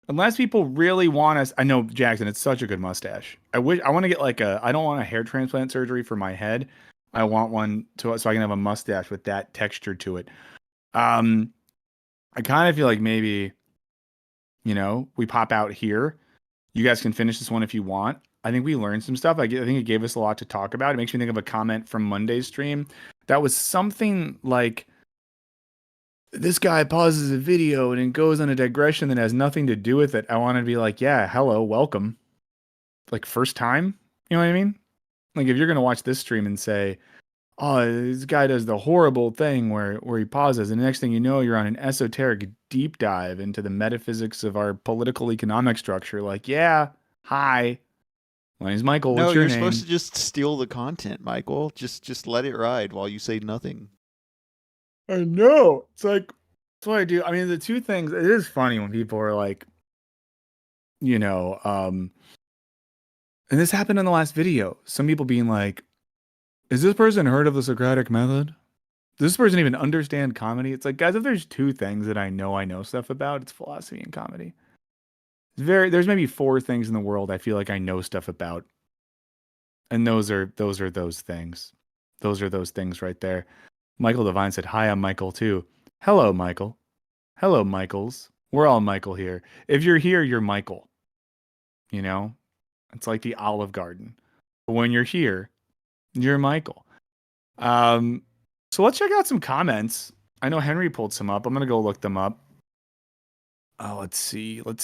really want us. I know, Jackson, it's such a good mustache. I want to get like I don't want a hair transplant surgery for my head. I want one so I can have a mustache with that texture to it. I kind of feel like maybe, we pop out here. You guys can finish this one if you want. I think we learned some stuff. I think it gave us a lot to talk about. It makes me think of a comment from Monday's stream that was something like, this guy pauses a video and it goes on a digression that has nothing to do with it. I want to be like, yeah, hello, welcome. Like, first time? You know what I mean? Like, if you're going to watch this stream and say, oh, this guy does the horrible thing where he pauses, and the next thing you know, you're on an esoteric deep dive into the metaphysics of our political economic structure. Like, yeah, hi, my name's Michael. What's your name? No, you're supposed to just steal the content, Michael. Just let it ride while you say nothing. I know. It's like, that's what I do. I mean, the two things, it is funny when people are like, and this happened in the last video. Some people being like, is this person heard of the Socratic method? Does this person even understand comedy? It's like, guys, if there's 2 things that I know stuff about, it's philosophy and comedy. There's maybe 4 things in the world I feel like I know stuff about. And those are those things. Those are those things right there. Michael Devine said, hi, I'm Michael too. Hello, Michael. Hello, Michaels. We're all Michael here. If you're here, you're Michael. It's like the Olive Garden. But when you're here, you're Michael. So let's check out some comments. I know Henry pulled some up. I'm going to go look them up. Let's see. Where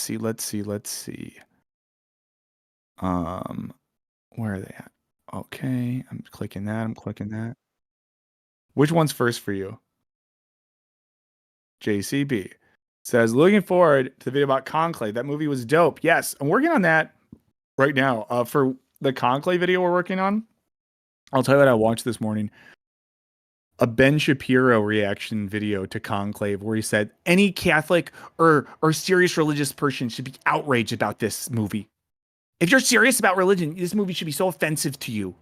are they at? Okay. I'm clicking that. Which one's first for you? JCB says, looking forward to the video about Conclave. That movie was dope. Yes, I'm working on that right now. For the Conclave video we're working on, I'll tell you what I watched this morning. A Ben Shapiro reaction video to Conclave where he said, any Catholic or serious religious person should be outraged about this movie. If you're serious about religion, this movie should be so offensive to you.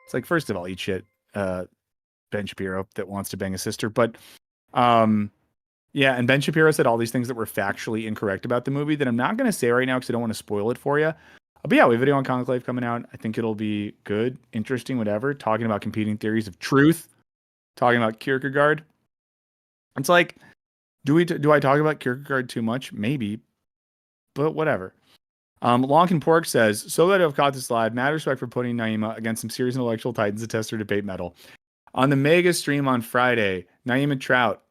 It's like, first of all, eat shit, Ben Shapiro that wants to bang a sister. But yeah, and Ben Shapiro said all these things that were factually incorrect about the movie that I'm not going to say right now because I don't want to spoil it for you. But yeah, we have a video on Conclave coming out. I think it'll be good, interesting, whatever. Talking about competing theories of truth. Talking about Kierkegaard. It's like, do I talk about Kierkegaard too much? Maybe. But whatever. Lonkin Pork says, so glad to have caught this live. Mad respect for putting Naima against some serious intellectual titans to test her debate metal. On the mega stream on Friday, Naima Trout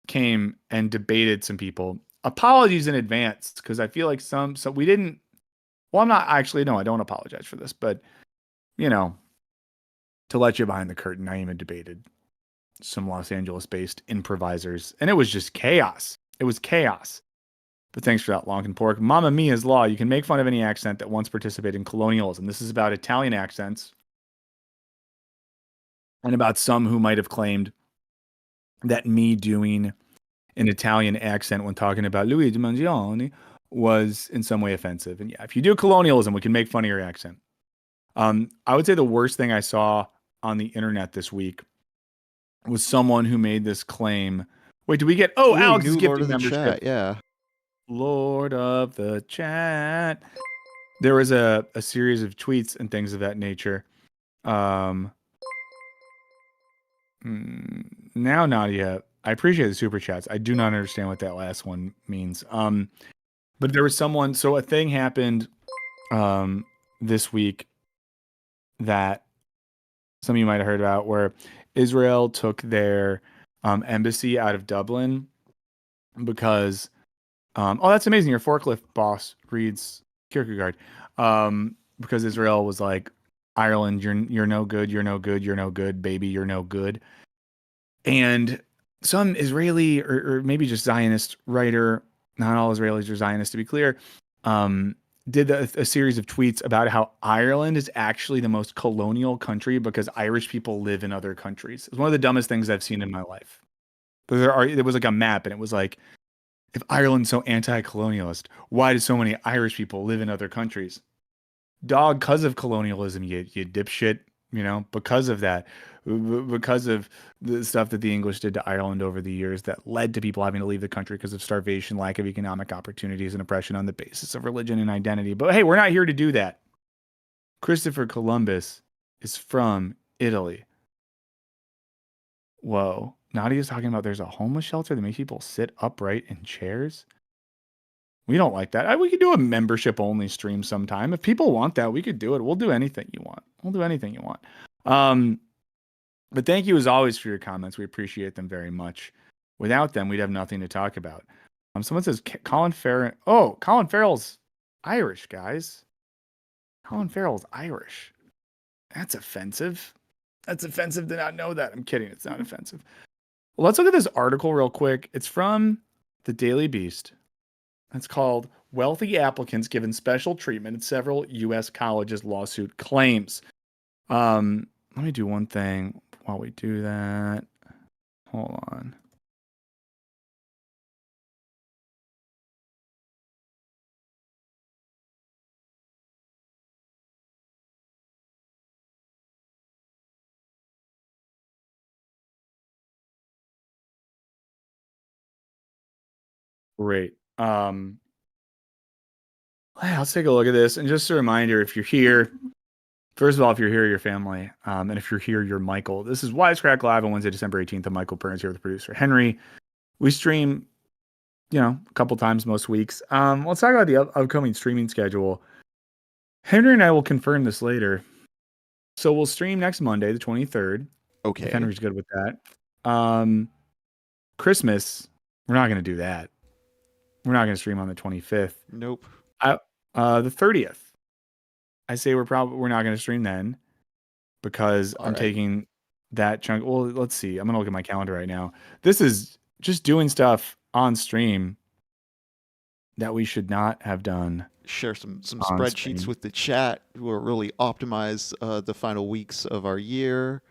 came and debated some people. Apologies in advance, because I feel like so we didn't. Well, I'm not actually, no, I don't apologize for this, but you know, to let you behind the curtain, Naima debated some Los Angeles-based improvisers, and it was just chaos. It was chaos. But thanks for that, Lonkin Pork. Mamma Mia's Law. You can make fun of any accent that once participated in colonialism. This is about Italian accents and about some who might have claimed that me doing an Italian accent when talking about Luigi Mangione was in some way offensive. And yeah, if you do colonialism, we can make fun of your accent. I would say the worst thing I saw on the internet this week was someone who made this claim. Wait, do we get? Oh, Alex is gifting membership. Chat, yeah. Lord of the chat. There was a series of tweets and things of that nature. Now, Nadia, I appreciate the super chats. I do not understand what that last one means. But there was someone. So a thing happened this week that some of you might have heard about, where Israel took their embassy out of Dublin because. Oh, that's amazing. Your forklift boss reads Kierkegaard. Because Israel was like, Ireland, you're no good, you're no good, you're no good, baby, you're no good. And some Israeli or maybe just Zionist writer, not all Israelis are Zionists to be clear, did a series of tweets about how Ireland is actually the most colonial country because Irish people live in other countries. It's one of the dumbest things I've seen in my life. But there was like a map, and it was like, if Ireland's so anti-colonialist, why do so many Irish people live in other countries? Dog, because of colonialism, you dipshit, because of that, because of the stuff that the English did to Ireland over the years that led to people having to leave the country because of starvation, lack of economic opportunities, and oppression on the basis of religion and identity. But hey, we're not here to do that. Christopher Columbus is from Italy. Whoa. Nadia's talking about there's a homeless shelter that makes people sit upright in chairs. We don't like that. We could do a membership only stream sometime. If people want that, we could do it. We'll do anything you want. But thank you as always for your comments. We appreciate them very much. Without them, we'd have nothing to talk about. Someone says Colin Farrell. Oh, Colin Farrell's Irish, guys. Colin Farrell's Irish. That's offensive. That's offensive to not know that. I'm kidding. It's not offensive. Well, let's look at this article real quick. It's from the Daily Beast. It's called Wealthy Applicants Given Special Treatment at Several U.S. Colleges Lawsuit Claims. Let me do one thing while we do that. Hold on. Great. Let's take a look at this. And just a reminder, if you're here, first of all, if you're here, your family. And if you're here, you're Michael. This is Wisecrack Live on Wednesday, December 18th. I'm Michael Burns here with producer Henry. We stream, a couple times most weeks. Let's talk about the upcoming streaming schedule. Henry and I will confirm this later. So we'll stream next Monday, the 23rd. Okay. If Henry's good with that. Christmas, we're not going to do that. We're not going to stream on the 25th. Nope. The 30th. I say we're not going to stream then because I'm taking that chunk. Well, let's see. I'm going to look at my calendar right now. This is just doing stuff on stream that we should not have done. Share some spreadsheets with the chat who will really optimize the final weeks of our year.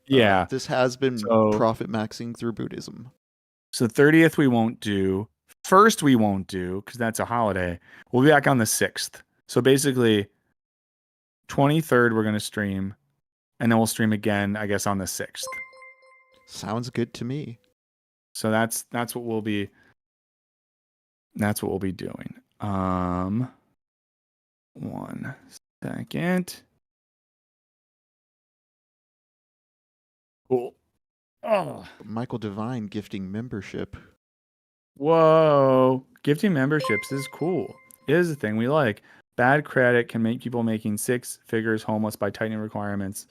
Yeah. This has been profit maxing through Buddhism. So 30th we won't do. First we won't do because that's a holiday. We'll be back on the 6th. So basically 23rd we're going to stream, and then we'll stream again, I guess, on the 6th. Sounds good to me. So that's what we'll be doing. 1 second. Cool. Oh, Michael Devine gifting membership. Whoa. Gifting memberships is cool. It is a thing we like. Bad credit can make people making six figures homeless by tightening requirements.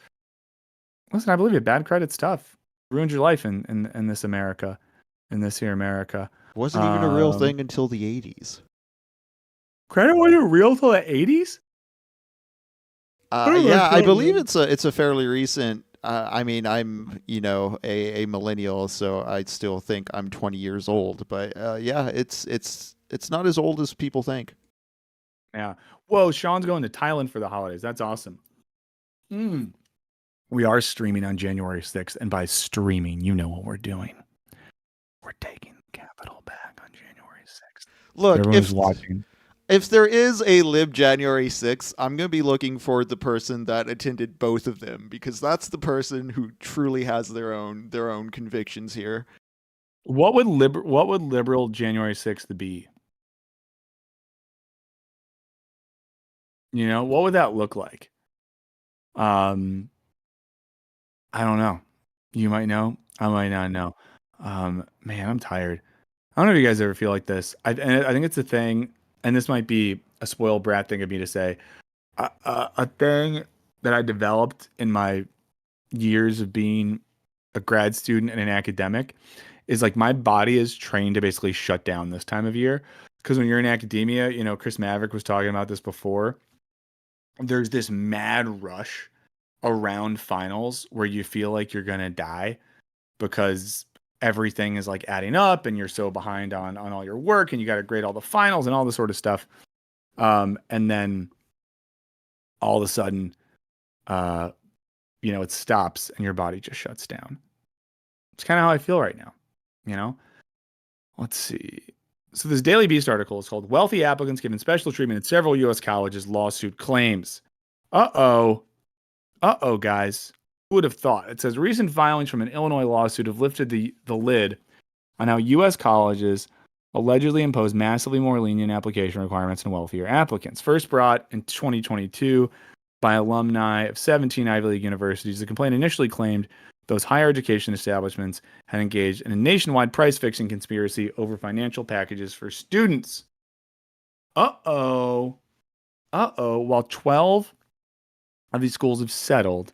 Listen, I believe it. Bad credit's tough. Ruins your life in this America, in this here America. Wasn't even a real thing until the 80s. Credit wasn't real till the 80s? Yeah, I believe it's a fairly recent. I mean, I'm a millennial, so I still think I'm 20 years old. But yeah, it's not as old as people think. Yeah. Whoa, Sean's going to Thailand for the holidays. That's awesome. We are streaming on January 6th, and by streaming, you know what we're doing. We're taking the Capitol back on January 6th. Look, everyone's watching. If there is a Lib January 6th, I'm going to be looking for the person that attended both of them, because that's the person who truly has their own convictions here. What would liberal January 6th be? What would that look like? I don't know. You might know. I might not know. Man, I'm tired. I don't know if you guys ever feel like this. I think it's a thing, and this might be a spoiled brat thing of me to say. A thing that I developed in my years of being a grad student and an academic is like my body is trained to basically shut down this time of year. Because when you're in academia, Chris Maverick was talking about this before. There's this mad rush around finals where you feel like you're going to die because everything is like adding up and you're so behind on all your work and you got to grade all the finals and all this sort of stuff. And then all of a sudden, it stops and your body just shuts down. It's kind of how I feel right now, Let's see. So this Daily Beast article is called "Wealthy Applicants Given Special Treatment at Several U.S. Colleges Lawsuit Claims." Uh-oh, guys. Who would have thought? It says recent filings from an Illinois lawsuit have lifted the lid on how U.S. colleges allegedly impose massively more lenient application requirements than wealthier applicants. First brought in 2022 by alumni of 17 Ivy League universities, the complaint initially claimed those higher education establishments had engaged in a nationwide price-fixing conspiracy over financial packages for students. Uh-oh. While 12 of these schools have settled,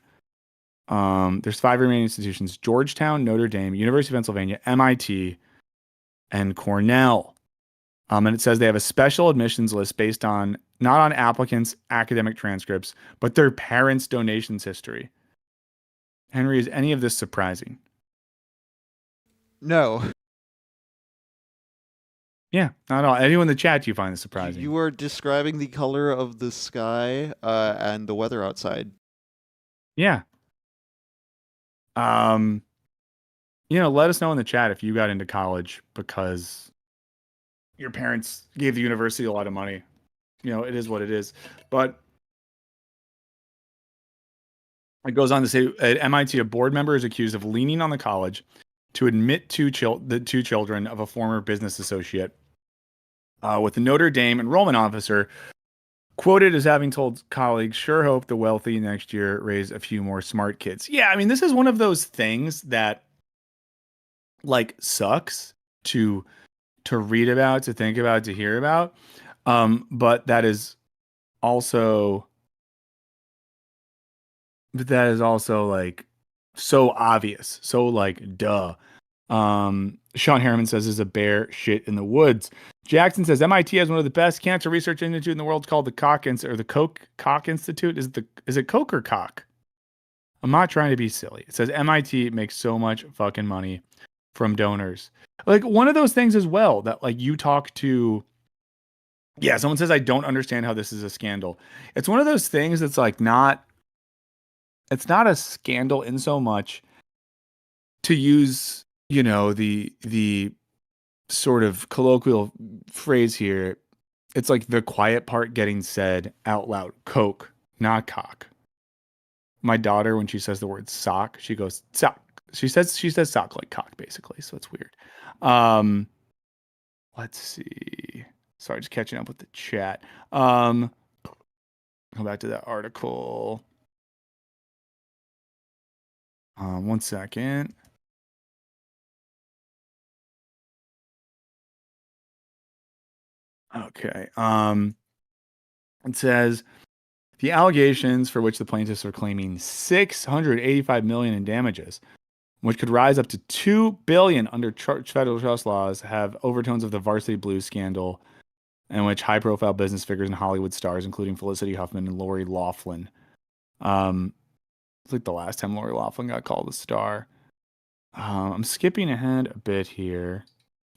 there's 5 remaining institutions: Georgetown, Notre Dame, University of Pennsylvania, MIT, and Cornell. And it says they have a special admissions list based on not on applicants' academic transcripts, but their parents' donations history. Henry, is any of this surprising? No. Yeah, not at all. Anyone in the chat, do you find this surprising? You are describing the color of the sky and the weather outside. Yeah. Let us know in the chat if you got into college because your parents gave the university a lot of money. It is what it is. But it goes on to say at MIT, a board member is accused of leaning on the college to admit the 2 children of a former business associate, with the Notre Dame enrollment officer quoted as having told colleagues, "Sure hope the wealthy next year raise a few more smart kids." Yeah, I mean, this is one of those things that like sucks to read about, to think about, to hear about. But that is also like so obvious. So like duh. Sean Harriman says there's a bear shit in the woods. Jackson says MIT has one of the best cancer research institute in the world called the Koch Institute. Is it Koch or Koch? I'm not trying to be silly. It says MIT makes so much fucking money from donors. Like one of those things as well that like you talk to. Yeah, someone says I don't understand how this is a scandal. It's one of those things that's like it's not a scandal in so much, to use, the sort of colloquial phrase here, it's like the quiet part getting said out loud. Coke, not cock. My daughter, when she says the word sock, she goes sock. She says sock like cock, basically. So it's weird. Let's see. Sorry, just catching up with the chat. Go back to that article. 1 second. Okay. It says the allegations for which the plaintiffs are claiming $685 million in damages, which could rise up to $2 billion under federal trust laws, have overtones of the Varsity Blues scandal, in which high-profile business figures and Hollywood stars, including Felicity Huffman and Lori Loughlin. It's like the last time Lori Loughlin got called a star. I'm skipping ahead a bit here.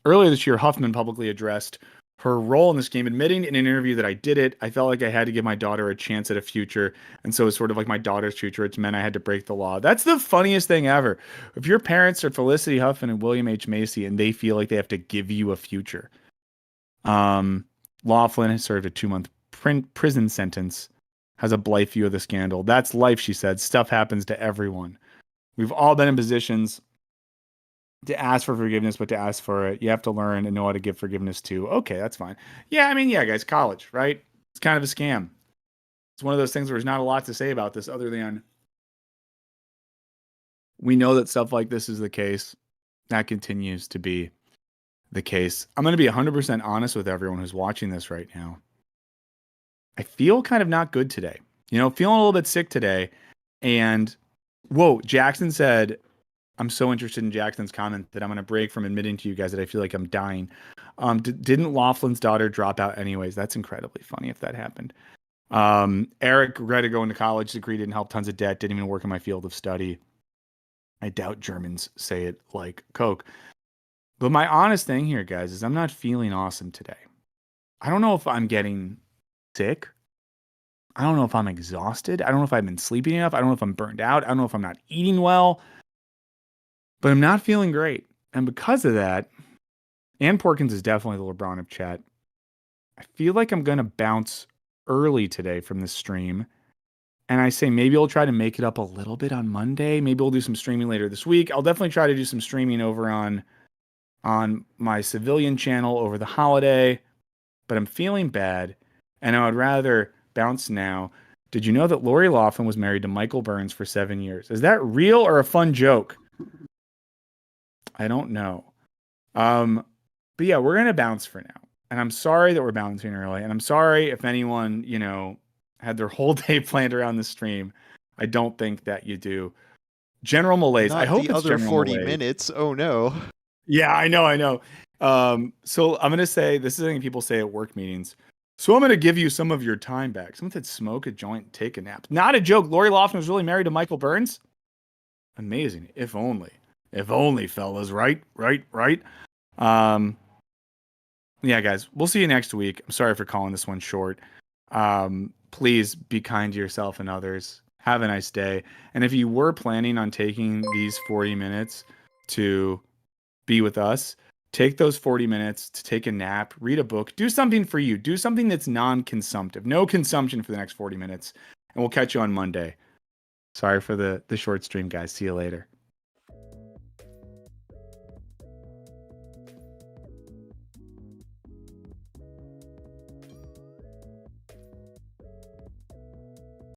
Earlier this year, Huffman publicly addressed her role in this game, admitting in an interview that I did it. I felt like I had to give my daughter a chance at a future. And so it's sort of like my daughter's future. It's meant I had to break the law. That's the funniest thing ever. If your parents are Felicity Huffman and William H. Macy and they feel like they have to give you a future. Loughlin has served a 2-month prison sentence, has a blight view of the scandal. That's life, she said. Stuff happens to everyone. We've all been in positions to ask for forgiveness, but to ask for it, you have to learn and know how to give forgiveness too. Okay, that's fine. Yeah, I mean, yeah, guys, college, right? It's kind of a scam. It's one of those things where there's not a lot to say about this other than we know that stuff like this is the case. That continues to be the case. I'm going to be 100% honest with everyone who's watching this right now. I feel kind of not good today. Feeling a little bit sick today. And, whoa, Jackson said, I'm so interested in Jackson's comment that I'm going to break from admitting to you guys that I feel like I'm dying. Didn't Laughlin's daughter drop out anyways? That's incredibly funny if that happened. Eric regretted going to college. Degree didn't help. Tons of debt. Didn't even work in my field of study. I doubt Germans say it like Coke. But my honest thing here, guys, is I'm not feeling awesome today. I don't know if I'm getting sick. I don't know if I'm exhausted. I don't know if I've been sleeping enough. I don't know if I'm burned out. I don't know if I'm not eating well. But I'm not feeling great. And because of that, Ann Porkins is definitely the LeBron of chat. I feel like I'm going to bounce early today from this stream. And I say maybe I'll try to make it up a little bit on Monday. Maybe we'll do some streaming later this week. I'll definitely try to do some streaming over on my civilian channel over the holiday. But I'm feeling bad. And I would rather bounce now. Did you know that Lori Loughlin was married to Michael Burns for 7 years? Is that real or a fun joke? I don't know. But yeah, we're going to bounce for now. And I'm sorry that we're bouncing early. And I'm sorry if anyone, had their whole day planned around the stream. I don't think that you do. General malaise. Not I hope the it's other general 40 malaise. minutes. Oh no. Yeah, I know. So I'm going to say, this is something people say at work meetings. So I'm going to give you some of your time back. Someone said smoke a joint, take a nap. Not a joke. Lori Loughlin was really married to Michael Burns. Amazing. If only. If only, fellas. Right. Yeah, guys, we'll see you next week. I'm sorry for calling this one short. Please be kind to yourself and others. Have a nice day. And if you were planning on taking these 40 minutes to be with us, take those 40 minutes to take a nap, read a book, do something for you. Do something that's non-consumptive. No consumption for the next 40 minutes. And we'll catch you on Monday. Sorry for the short stream, guys. See you later.